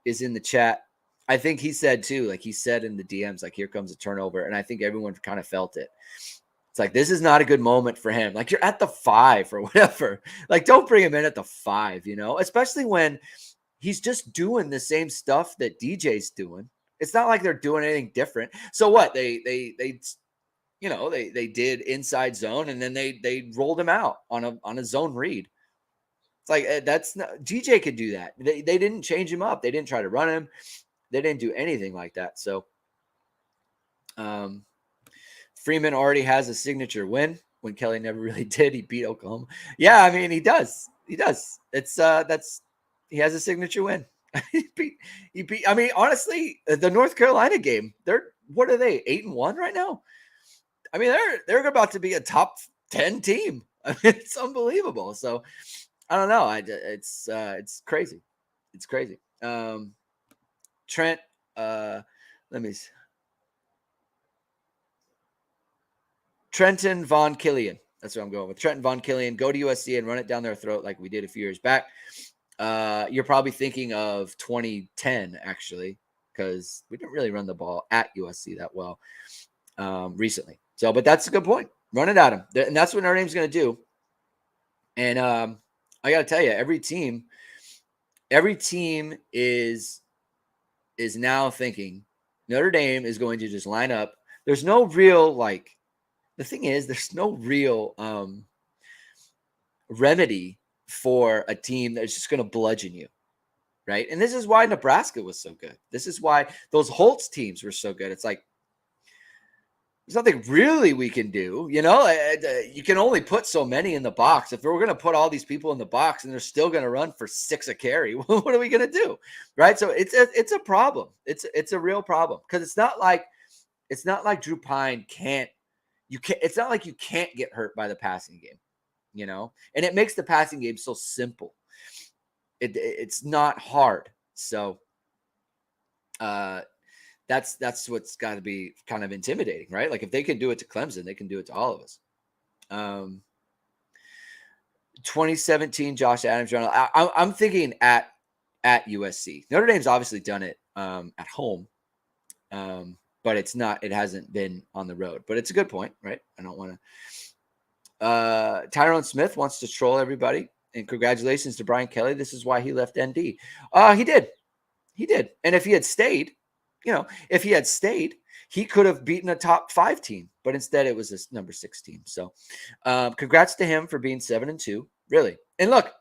A: is in the chat, I think he said too, like he said in the DMs, like, here comes a turnover. And I think everyone kind of felt it. It's like, this is not a good moment for him. Like, you're at the 5 or whatever. Like, don't bring him in at the 5, especially when he's just doing the same stuff that DJ's doing. It's not like they're doing anything different. So what? They did inside zone and then they rolled him out on a zone read. It's like, that's not, DJ could do that. They didn't change him up. They didn't try to run him. They didn't do anything like that. So Freeman already has a signature win when Kelly never really did. He beat Oklahoma. Yeah, I mean, he does. It's he has a signature win. he beat. I mean, honestly, the North Carolina game, what are they, 8-1 right now? I mean, they're about to be a top 10 team. I mean, it's unbelievable. So I don't know. It's crazy. It's crazy. Trent, let me see. Trenton Von Killian. That's what I'm going with. Trenton Von Killian. Go to USC and run it down their throat like we did a few years back. You're probably thinking of 2010, actually, because we didn't really run the ball at USC that well recently. So, but that's a good point. Run it at them. And that's what Notre Dame's going to do. And I got to tell you, every team is is now thinking Notre Dame is going to just line up. There's no real, like, the thing is, there's no real remedy for a team that's just going to bludgeon you, right? And this is why Nebraska was so good. This is why those Holtz teams were so good. It's like, there's nothing really we can do. You can only put so many in the box. If we're going to put all these people in the box and they're still going to run for 6 a carry, what are we going to do? Right. So it's a problem. It's a real problem, because it's not like Drew Pine it's not like you can't get hurt by the passing game, and it makes the passing game so simple. It's not hard. So, that's what's got to be kind of intimidating, right? Like, if they can do it to Clemson, they can do it to all of us. 2017 Josh Adams. I'm thinking at USC. Notre Dame's obviously done it at home, but it hasn't been on the road. But it's a good point, right? I don't want to. Tyrone Smith wants to troll everybody, and congratulations to Brian Kelly. This is why he left ND. He did, and if he had stayed. He could have beaten a top 5 team, but instead it was this number 6 team. So, congrats to him for being 7-2, really. And look,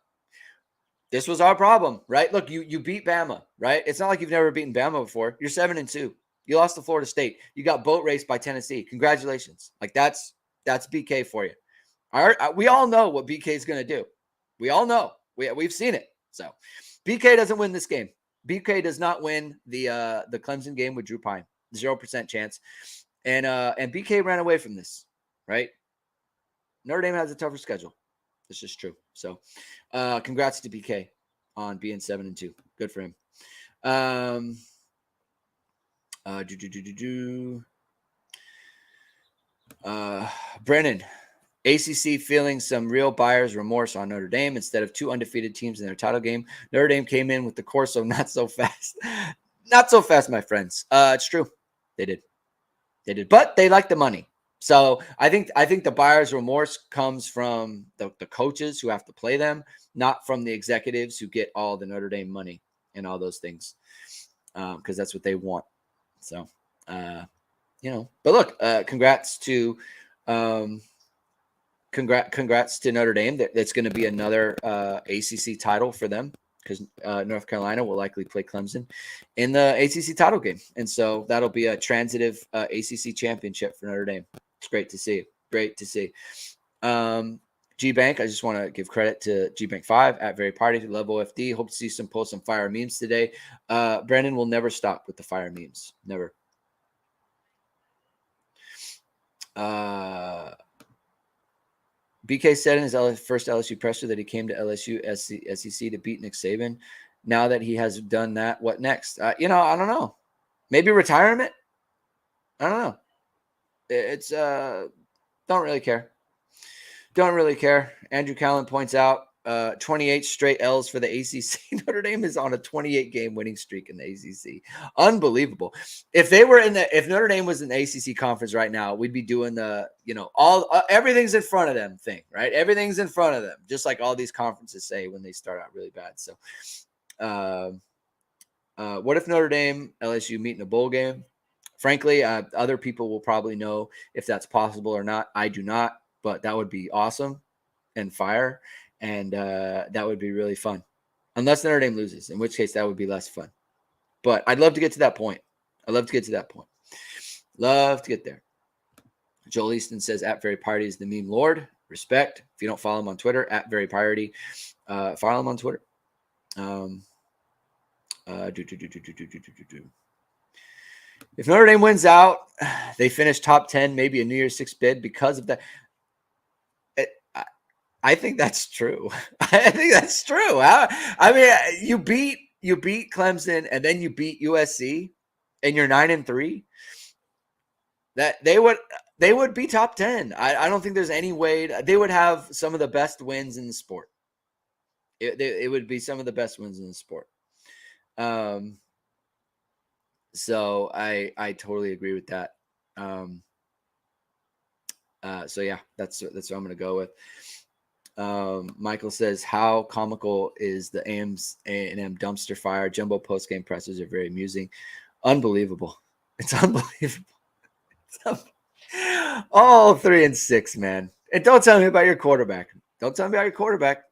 A: this was our problem, right? Look, you beat Bama, right? It's not like you've never beaten Bama before. You're 7-2. You lost to Florida State. You got boat raced by Tennessee. Congratulations. Like, that's BK for you. All right, we all know what BK is going to do. We all know. We've seen it. So, BK doesn't win this game. BK does not win the Clemson game with Drew Pine. 0% chance. And BK ran away from this, right? Notre Dame has a tougher schedule. This is true. So, congrats to BK on being 7-2. Good for him. Brennan, ACC feeling some real buyer's remorse on Notre Dame instead of 2 undefeated teams in their title game. Notre Dame came in with the Corso not so fast. Not so fast, my friends. It's true. They did. But they like the money. So I think the buyer's remorse comes from the coaches who have to play them, not from the executives who get all the Notre Dame money and all those things, because that's what they want. So, but look, congrats to Notre Dame. That's going to be another ACC title for them, because North Carolina will likely play Clemson in the ACC title game. And so that'll be a transitive ACC championship for Notre Dame. It's great to see. G-Bank, I just want to give credit to G-Bank5 at Very Party. Love OFD. Hope to see some posts on fire memes today. Brandon will never stop with the fire memes. Never. BK said in his first LSU presser that he came to LSU SEC to beat Nick Saban. Now that he has done that, what next? I don't know. Maybe retirement? I don't know. It's don't really care. Andrew Callan points out 28 straight L's for the ACC. Notre Dame is on a 28-game winning streak in the ACC. Unbelievable. If Notre Dame was in the ACC conference right now, we'd be doing the, everything's in front of them thing, right? Everything's in front of them, just like all these conferences say when they start out really bad. So, what if Notre Dame, LSU meet in a bowl game? Frankly, other people will probably know if that's possible or not. I do not, but that would be awesome and fire. And that would be really fun, unless Notre Dame loses, in which case that would be less fun. But I'd love to get to that point. Love to get there. Joel Easton says, at Very Party is the meme lord. Respect. If you don't follow him on Twitter, at Very Party, follow him on Twitter. If Notre Dame wins out, they finish top 10, maybe a New Year's 6 bid because of that. I think that's true. I mean, you beat Clemson and then you beat USC, and you're 9-3. That they would be top 10. I don't think there's any way they would have some of the best wins in the sport. It would be some of the best wins in the sport. So I totally agree with that. So yeah, that's what I'm going to go with. Michael says, how comical is the A&M dumpster fire? Jumbo post-game pressers are very amusing. Unbelievable. It's unbelievable. All 3-6, man. And don't tell me about your quarterback. Don't tell me about your quarterback.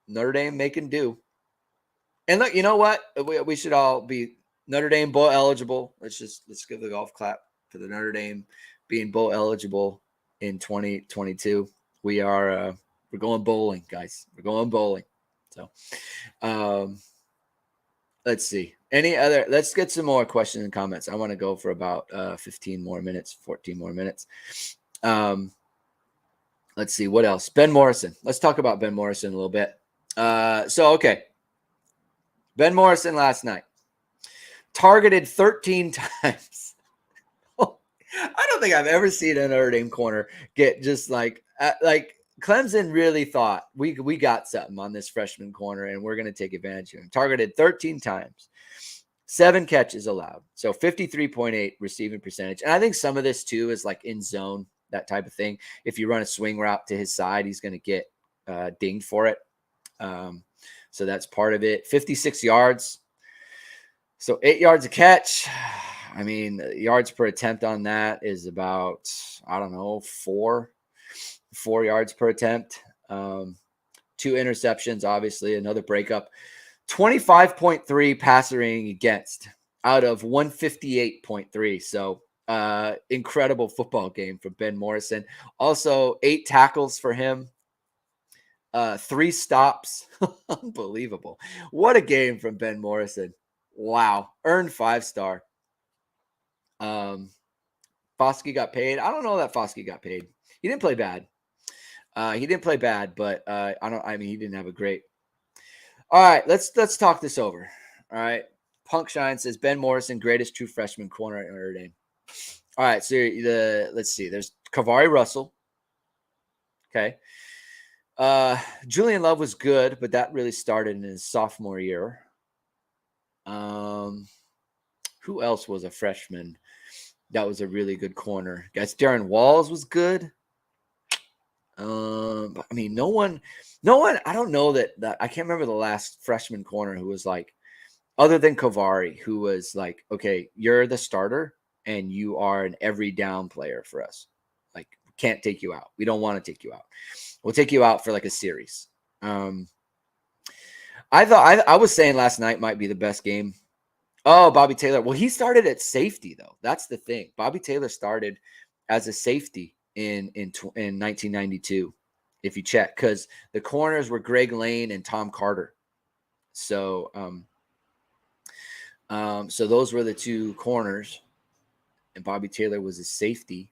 A: Notre Dame making do. And look, you know what? We should all be Notre Dame bowl eligible. Let's give the golf clap for the Notre Dame being bowl eligible in 2022. We're going bowling, guys. We're going bowling. So, let's see. Let's get some more questions and comments. I want to go for about 15 more minutes, 14 more minutes. Let's see. What else? Ben Morrison. Let's talk about Ben Morrison a little bit. Okay. Ben Morrison last night targeted 13 times. I don't think I've ever seen a Notre Dame corner get just like Clemson really thought we got something on this freshman corner and we're going to take advantage of him. Targeted 13 times, 7 catches allowed. So 53.8 receiving percentage. And I think some of this too is like in zone, that type of thing. If you run a swing route to his side, he's going to get dinged for it. So that's part of it. 56 yards. So 8 yards a catch. I mean, yards per attempt on that is about, I don't know, 4 yards per attempt. 2 interceptions, obviously, another breakup. 25.3 passer rating against out of 158.3. So incredible football game for Ben Morrison. Also 8 tackles for him. 3 stops. Unbelievable. What a game from Ben Morrison. Wow. Earned 5-star. Foskey got paid. I don't know that Foskey got paid. He didn't play bad. He didn't have a great. All right, let's talk this over. All right. Punk Shine says Ben Morrison, greatest true freshman corner at Notre Dame. All right, so let's see. There's Kavari Russell. Okay. Julian Love was good, but that really started in his sophomore year. Who else was a freshman that was a really good corner? Guys, Darren Walls was good. But I mean, no one. I don't know that I can't remember the last freshman corner who was like, other than Kavari, who was like, okay, you're the starter and you are an every down player for us. Like, can't take you out. We don't want to take you out. We'll take you out for like a series. I thought I was saying last night might be the best game. Oh, Bobby Taylor. Well, he started at safety though. That's the thing. Bobby Taylor started as a safety in 1992. If you check, because the corners were Greg Lane and Tom Carter. So, so those were the 2 corners, and Bobby Taylor was a safety.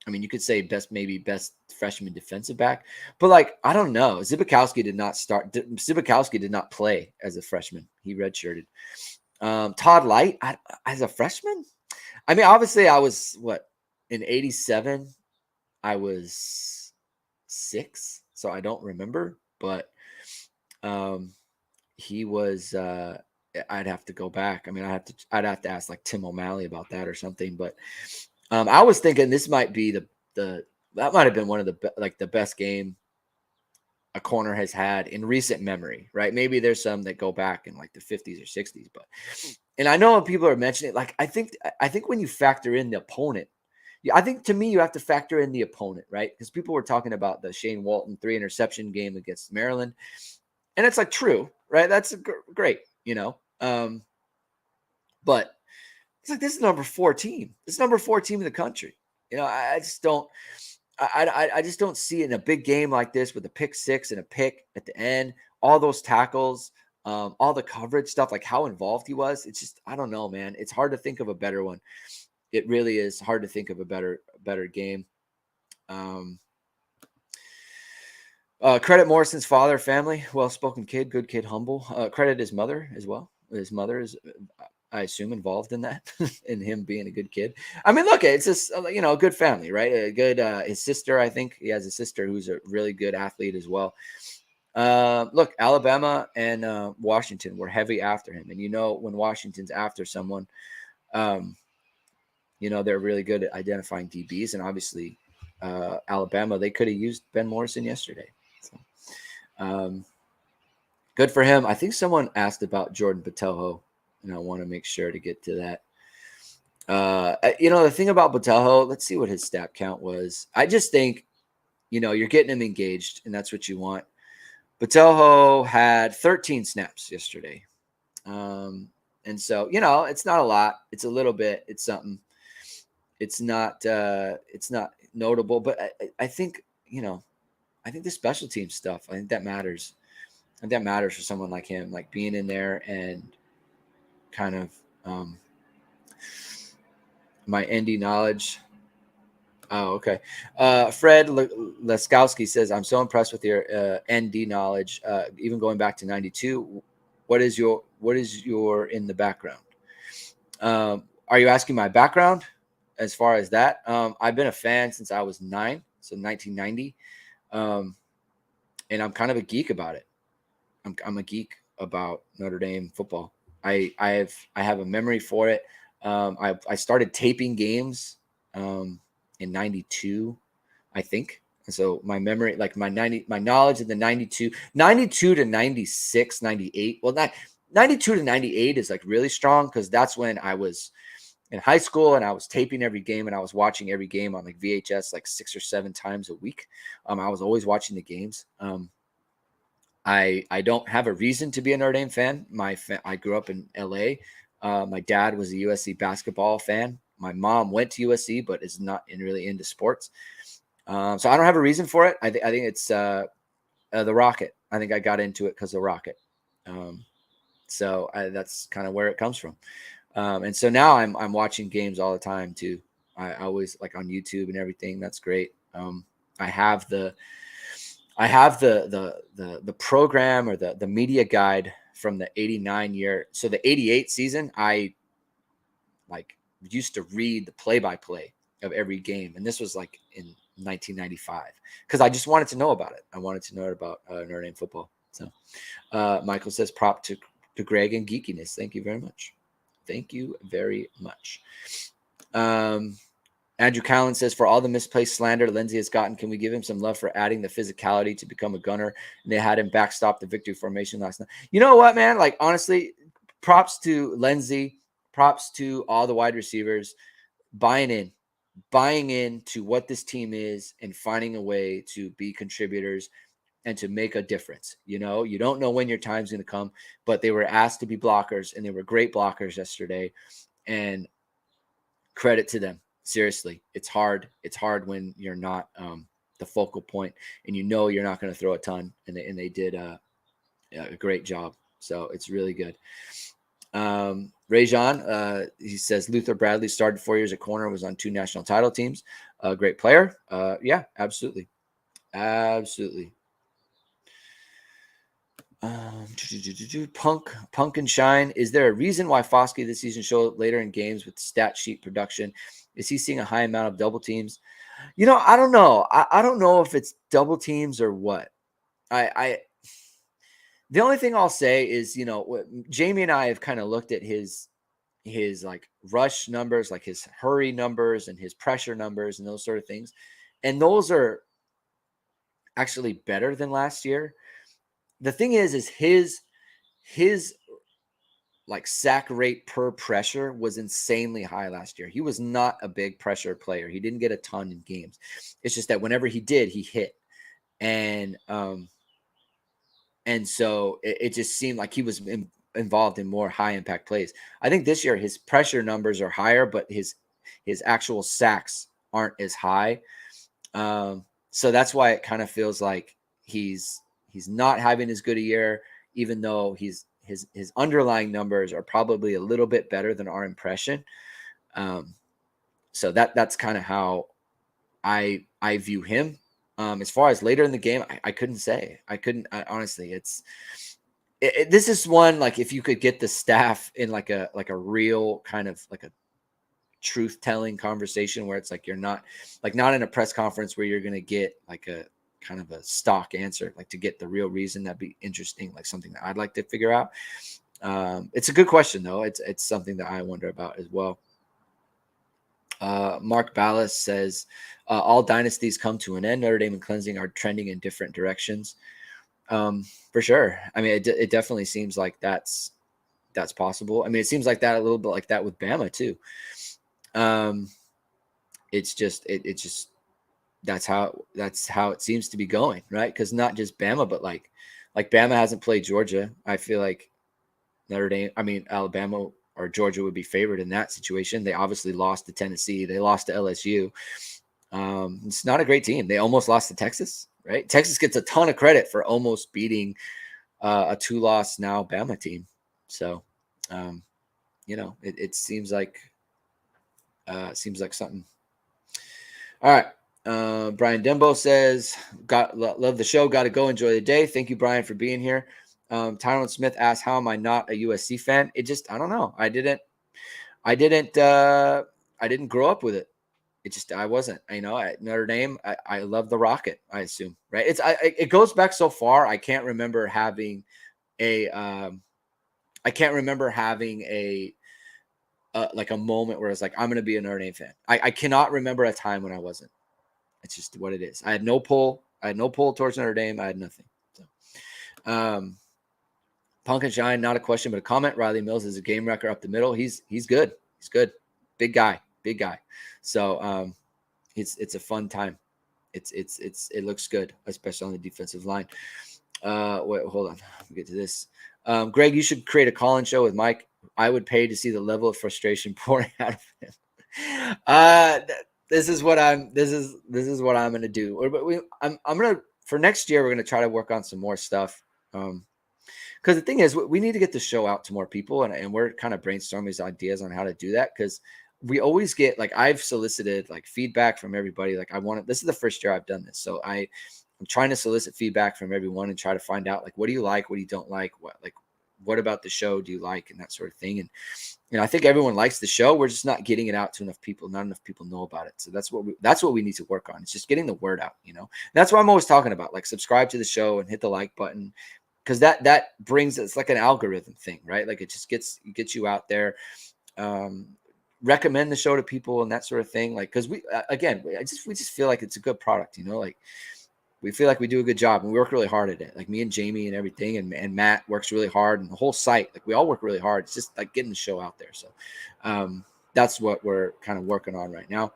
A: I mean, you could say best freshman defensive back, but like, I don't know. Zbikowski did not start. Zbikowski did not play as a freshman. He redshirted. Todd Light as a freshman. I mean, obviously I was in 87, I was 6. So I don't remember, but, he was, I'd have to go back. I mean, I'd have to ask like Tim O'Malley about that or something, but, I was thinking this might be that might've been one of the best game a corner has had in recent memory, right? Maybe there's some that go back in like the 50s or 60s, but, and I know people are mentioning it, like, I think when you factor in the opponent, I think to me, you have to factor in the opponent, right? Because people were talking about the Shane Walton 3 interception game against Maryland. And it's like, true, right? That's great, but it's like, this is number 4 team. This is number 4 team in the country. I just don't, I just don't see it in a big game like this with a pick 6 and a pick at the end, all those tackles, all the coverage stuff, like how involved he was. It's just, I don't know, man. It's hard to think of a better one. It really is hard to think of a better game. Credit Morrison's father, family, well-spoken kid, good kid, humble. Credit his mother as well. His mother is, I assume, involved in that, in him being a good kid. I mean, look, it's just, a good family, right? A good, his sister, I think he has a sister who's a really good athlete as well. Look, Alabama and Washington were heavy after him. And, when Washington's after someone, they're really good at identifying DBs. And obviously, Alabama, they could have used Ben Morrison yesterday. So, Um, good for him. I think someone asked about Jordan Botelho, and I want to make sure to get to that. The thing about Botelho, let's see what his snap count was. I just think, you're getting him engaged, and that's what you want. Botelho had 13 snaps yesterday. And so, it's not a lot. It's a little bit. It's something. It's not notable, but I think, I think the special team stuff, I think that matters. I think that matters for someone like him, like being in there and kind of my ND knowledge. Oh, okay. Fred Leskowski says, I'm so impressed with your ND knowledge, even going back to 92. What is your in the background? Are you asking my background as far as that? I've been a fan since I was 9, so 1990. And I'm kind of a geek about it. I'm a geek about Notre Dame football. I have a memory for it. I started taping games in 92, I think. And so my memory, like my knowledge of the 92 to 96, 98. Well, not 92 to 98 is like really strong because that's when I was in high school and I was taping every game and I was watching every game on like VHS like 6 or 7 times a week. I was always watching the games. I don't have a reason to be a Notre Dame fan. I grew up in LA. My dad was a USC basketball fan. My mom went to USC, but is not really into sports. So I don't have a reason for it. I think it's the Rocket. I think I got into it because of Rocket. So that's kind of where it comes from. And so now I'm watching games all the time too. I always like on YouTube and everything. That's great. I have the program or the media guide from the 89 year. So the 88 season, I like used to read the play-by-play of every game. And this was like in 1995 because I just wanted to know about it. I wanted to know about Notre Dame football. So Michael says prop to Greg and geekiness. Thank you very much. Thank you very much. Andrew Callan says, for all the misplaced slander Lindsey has gotten, can we give him some love for adding the physicality to become a gunner? And they had him backstop the victory formation last night. You know what, man? Like, honestly, props to Lindsey, props to all the wide receivers buying in to what this team is and finding a way to be contributors and to make a difference. You don't know when your time's going to come, but they were asked to be blockers and they were great blockers yesterday. And credit to them. Seriously, it's hard. It's hard when you're not the focal point and you're not going to throw a ton. And they did a great job. So it's really good. Rajon, he says Luther Bradley started 4 years at corner, was on 2 national title teams. A great player. Yeah, absolutely. Absolutely. Punk and Shine. Is there a reason why Foskey this season showed later in games with stat sheet production? Is he seeing a high amount of double teams? I don't know. I don't know if it's double teams or what. The only thing I'll say is, Jamie and I have kind of looked at his like rush numbers, like his hurry numbers and his pressure numbers and those sort of things. And those are actually better than last year. The thing is his like sack rate per pressure was insanely high last year. He was not a big pressure player. He didn't get a ton in games. It's just that whenever he did, he hit. And so it just seemed like he was involved in more high impact plays. I think this year his pressure numbers are higher, but his actual sacks aren't as high. So that's why it kind of feels like he's not having as good a year, even though his underlying numbers are probably a little bit better than our impression. So that's kind of how I view him. As far as later in the game, I couldn't say. Honestly, this is one, like, if you could get the staff in like a real kind of like a truth telling conversation where it's like you're not in a press conference where you're going to get like a kind of a stock answer, like to get the real reason. That'd be interesting, like something that I'd like to figure out. It's a good question though. It's something that I wonder about as well. Mark Ballas says all dynasties come to an end. Notre Dame and Clemson are trending in different directions. For sure. I mean, it definitely seems like that's possible. I mean, it seems like that a little bit like that with Bama too. Um, it's just it's just that's how it seems to be going, right? Because not just Bama, but like Bama hasn't played Georgia. I feel like Notre Dame, I mean Alabama or Georgia would be favored in that situation. They obviously lost to Tennessee. They lost to LSU. It's not a great team. They almost lost to Texas, right? Texas gets a ton of credit for almost beating a 2-loss now Bama team. So, it seems like something. All right. Brian Dembo says, love the show. Got to go. Enjoy the day. Thank you, Brian, for being here. Tyron Smith asked, how am I not a USC fan? I don't know. I didn't grow up with it. I wasn't, at Notre Dame. I love the Rocket, I assume, right? It goes back so far. I can't remember having like a moment where it's like, I'm going to be a Notre Dame fan. I cannot remember a time when I wasn't. It's just what it is. I had no pull towards Notre Dame. I had nothing. So, Punk and Shine, not a question, but a comment. Riley Mills is a game wrecker up the middle. He's good. He's good. Big guy. So, it's a fun time. It looks good, especially on the defensive line. Wait, hold on. Let me get to this. Greg, you should create a call-in show with Mike. I would pay to see the level of frustration pouring out of him. This is what I'm going to do. I'm going to, for next year, we're going to try to work on some more stuff. Because the thing is, we need to get the show out to more people, and we're kind of brainstorming these ideas on how to do that. Because we always get, like, I've solicited like feedback from everybody. Like, this is the first year I've done this. So I'm trying to solicit feedback from everyone and try to find out, like, what do you like? What do you don't like? What about the show do you like? And that sort of thing. And, I think everyone likes the show. We're just not getting it out to enough people. Not enough people know about it. So that's what we need to work on. It's just getting the word out, That's what I'm always talking about. Like, subscribe to the show and hit the like button. Because that brings, it's like an algorithm thing, right? Like, it just gets you out there. Recommend the show to people and that sort of thing. Like, because we just feel like it's a good product, like we feel like we do a good job and we work really hard at it. Like, me and Jamie and everything, and Matt works really hard, and the whole site, like, we all work really hard. It's just like getting the show out there. So that's what we're kind of working on right now.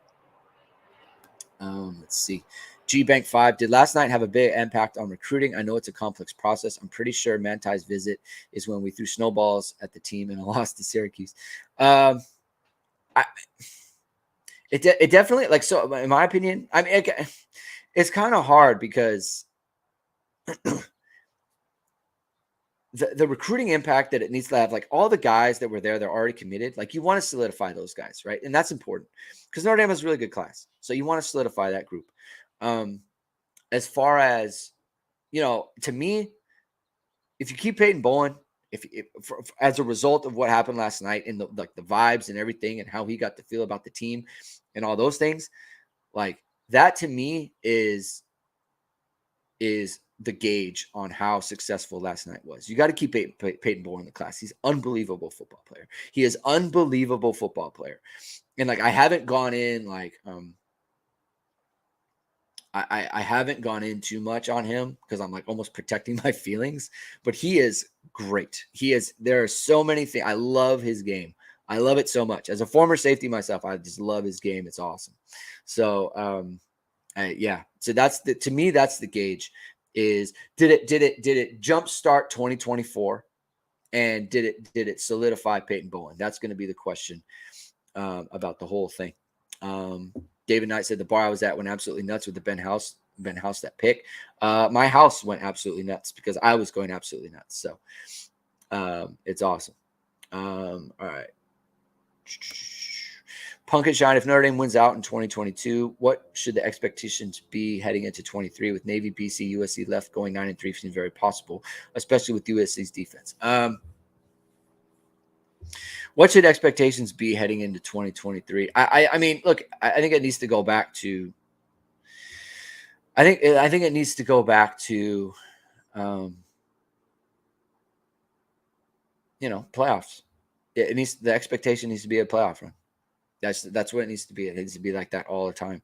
A: Let's see. G-Bank 5, did last night have a big impact on recruiting? I know it's a complex process. I'm pretty sure Manti's visit is when we threw snowballs at the team and lost to Syracuse. It definitely, like, so in my opinion, I mean, it's kind of hard because the recruiting impact that it needs to have, like, all the guys that were there, they're already committed. Like, you want to solidify those guys, right? And that's important because Notre Dame has a really good class. So you want to solidify that group. As far as, to me, if you keep Peyton Bowen, if as a result of what happened last night and the vibes and everything and how he got to feel about the team and all those things, like, that to me is the gauge on how successful last night was. You got to keep Peyton Bowen in the class. He's unbelievable football player. He is unbelievable football player. And, like, I haven't gone in like I haven't gone in too much on him because I'm, like, almost protecting my feelings, but he is great. There are so many things. I love his game. I love it so much. As a former safety myself, I just love his game. It's awesome. So, yeah. So to me, that's the gauge is, did it jumpstart 2024, and did it solidify Peyton Bowen? That's going to be the question about the whole thing. David Knight said the bar I was at went absolutely nuts with the Ben House that pick. My house went absolutely nuts because I was going absolutely nuts. So it's awesome. All right. Punk and Shine, if Notre Dame wins out in 2022, what should the expectations be heading into 23 with Navy, BC, USC left going 9-3 seems very possible, especially with USC's defense. What should expectations be heading into 2023? I mean, look, I think it needs to go back to. I think it needs to go back to, playoffs. The expectation needs to be a playoff run. That's what it needs to be. It needs to be like that all the time.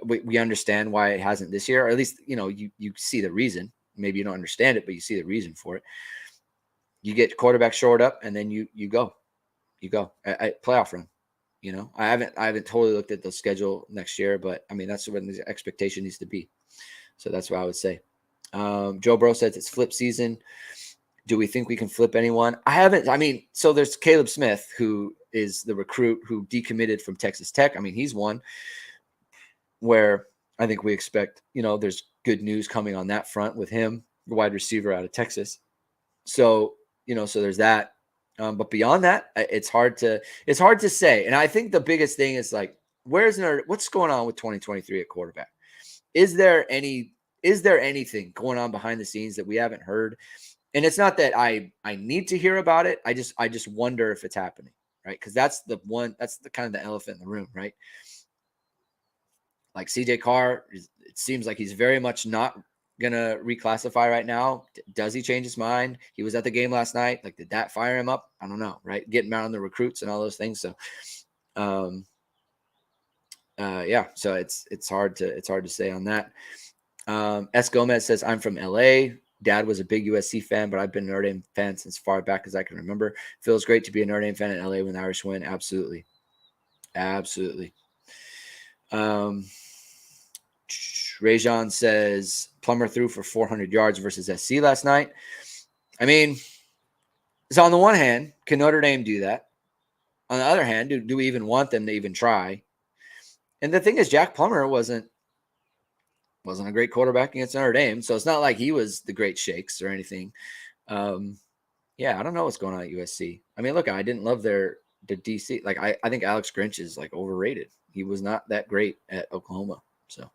A: we understand why it hasn't this year, or at least, you see the reason. Maybe you don't understand it, but you see the reason for it. You get quarterback shored up, and then you go. Playoff run. I haven't totally looked at the schedule next year, but I mean, that's what the expectation needs to be. So that's what I would say. Joe Bro says it's flip season. Do we think we can flip anyone? So there's Caleb Smith, who is the recruit who decommitted from Texas Tech. I mean, he's one where I think we expect, there's good news coming on that front with him, the wide receiver out of Texas. So, so there's that. But beyond that, it's hard to say. And I think the biggest thing is like, what's going on with 2023 at quarterback? Is there anything going on behind the scenes that we haven't heard? And it's not that I need to hear about it. I just wonder if it's happening, right? Because that's the kind of the elephant in the room, right? Like CJ Carr, it seems like he's very much not gonna reclassify right now. Does he change his mind? He was at the game last night. Like, did that fire him up? I don't know, right? Getting out on the recruits and all those things. So, yeah. So it's hard to say on that. S. Gomez says, I'm from LA. Dad was a big USC fan, but I've been a Notre Dame fan since far back as I can remember. Feels great to be a Notre Dame fan in LA when the Irish win. Absolutely. Rajon says Plummer threw for 400 yards versus SC last night. I mean, so on the one hand, can Notre Dame do that? On the other hand, do we even want them to even try? And the thing is, Jack Plummer wasn't a great quarterback against Notre Dame, so it's not like he was the great shakes or anything. Yeah, I don't know what's going on at USC. I mean, look, I didn't love the DC. Like, I think Alex Grinch is like overrated. He was not that great at Oklahoma. So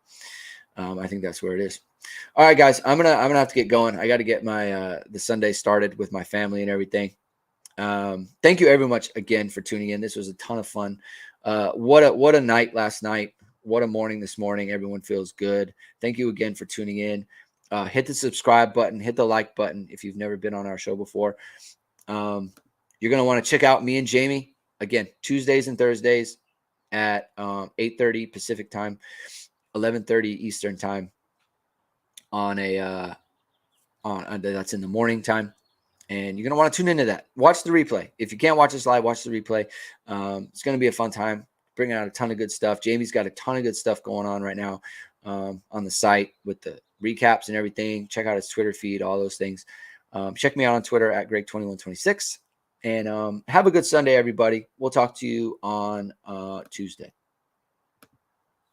A: I think that's where it is. All right, guys, I'm gonna have to get going. I got to get my the Sunday started with my family and everything. Thank you very much again for tuning in. This was a ton of fun. What a night last night. What a morning this morning. Everyone feels good. Thank you again for tuning in. Hit the subscribe button, hit the like button if you've never been on our show before. You're going to want to check out me and Jamie again, Tuesdays and Thursdays at 8:30 Pacific time, 11:30 Eastern time on that's in the morning time. And you're going to want to tune into that. Watch the replay. If you can't watch us live, watch the replay. It's going to be a fun time. Bringing out a ton of good stuff. Jamie's got a ton of good stuff going on right now on the site with the recaps and everything. Check out his Twitter feed, all those things. Check me out on Twitter at Greg2126. And have a good Sunday, everybody. We'll talk to you on Tuesday.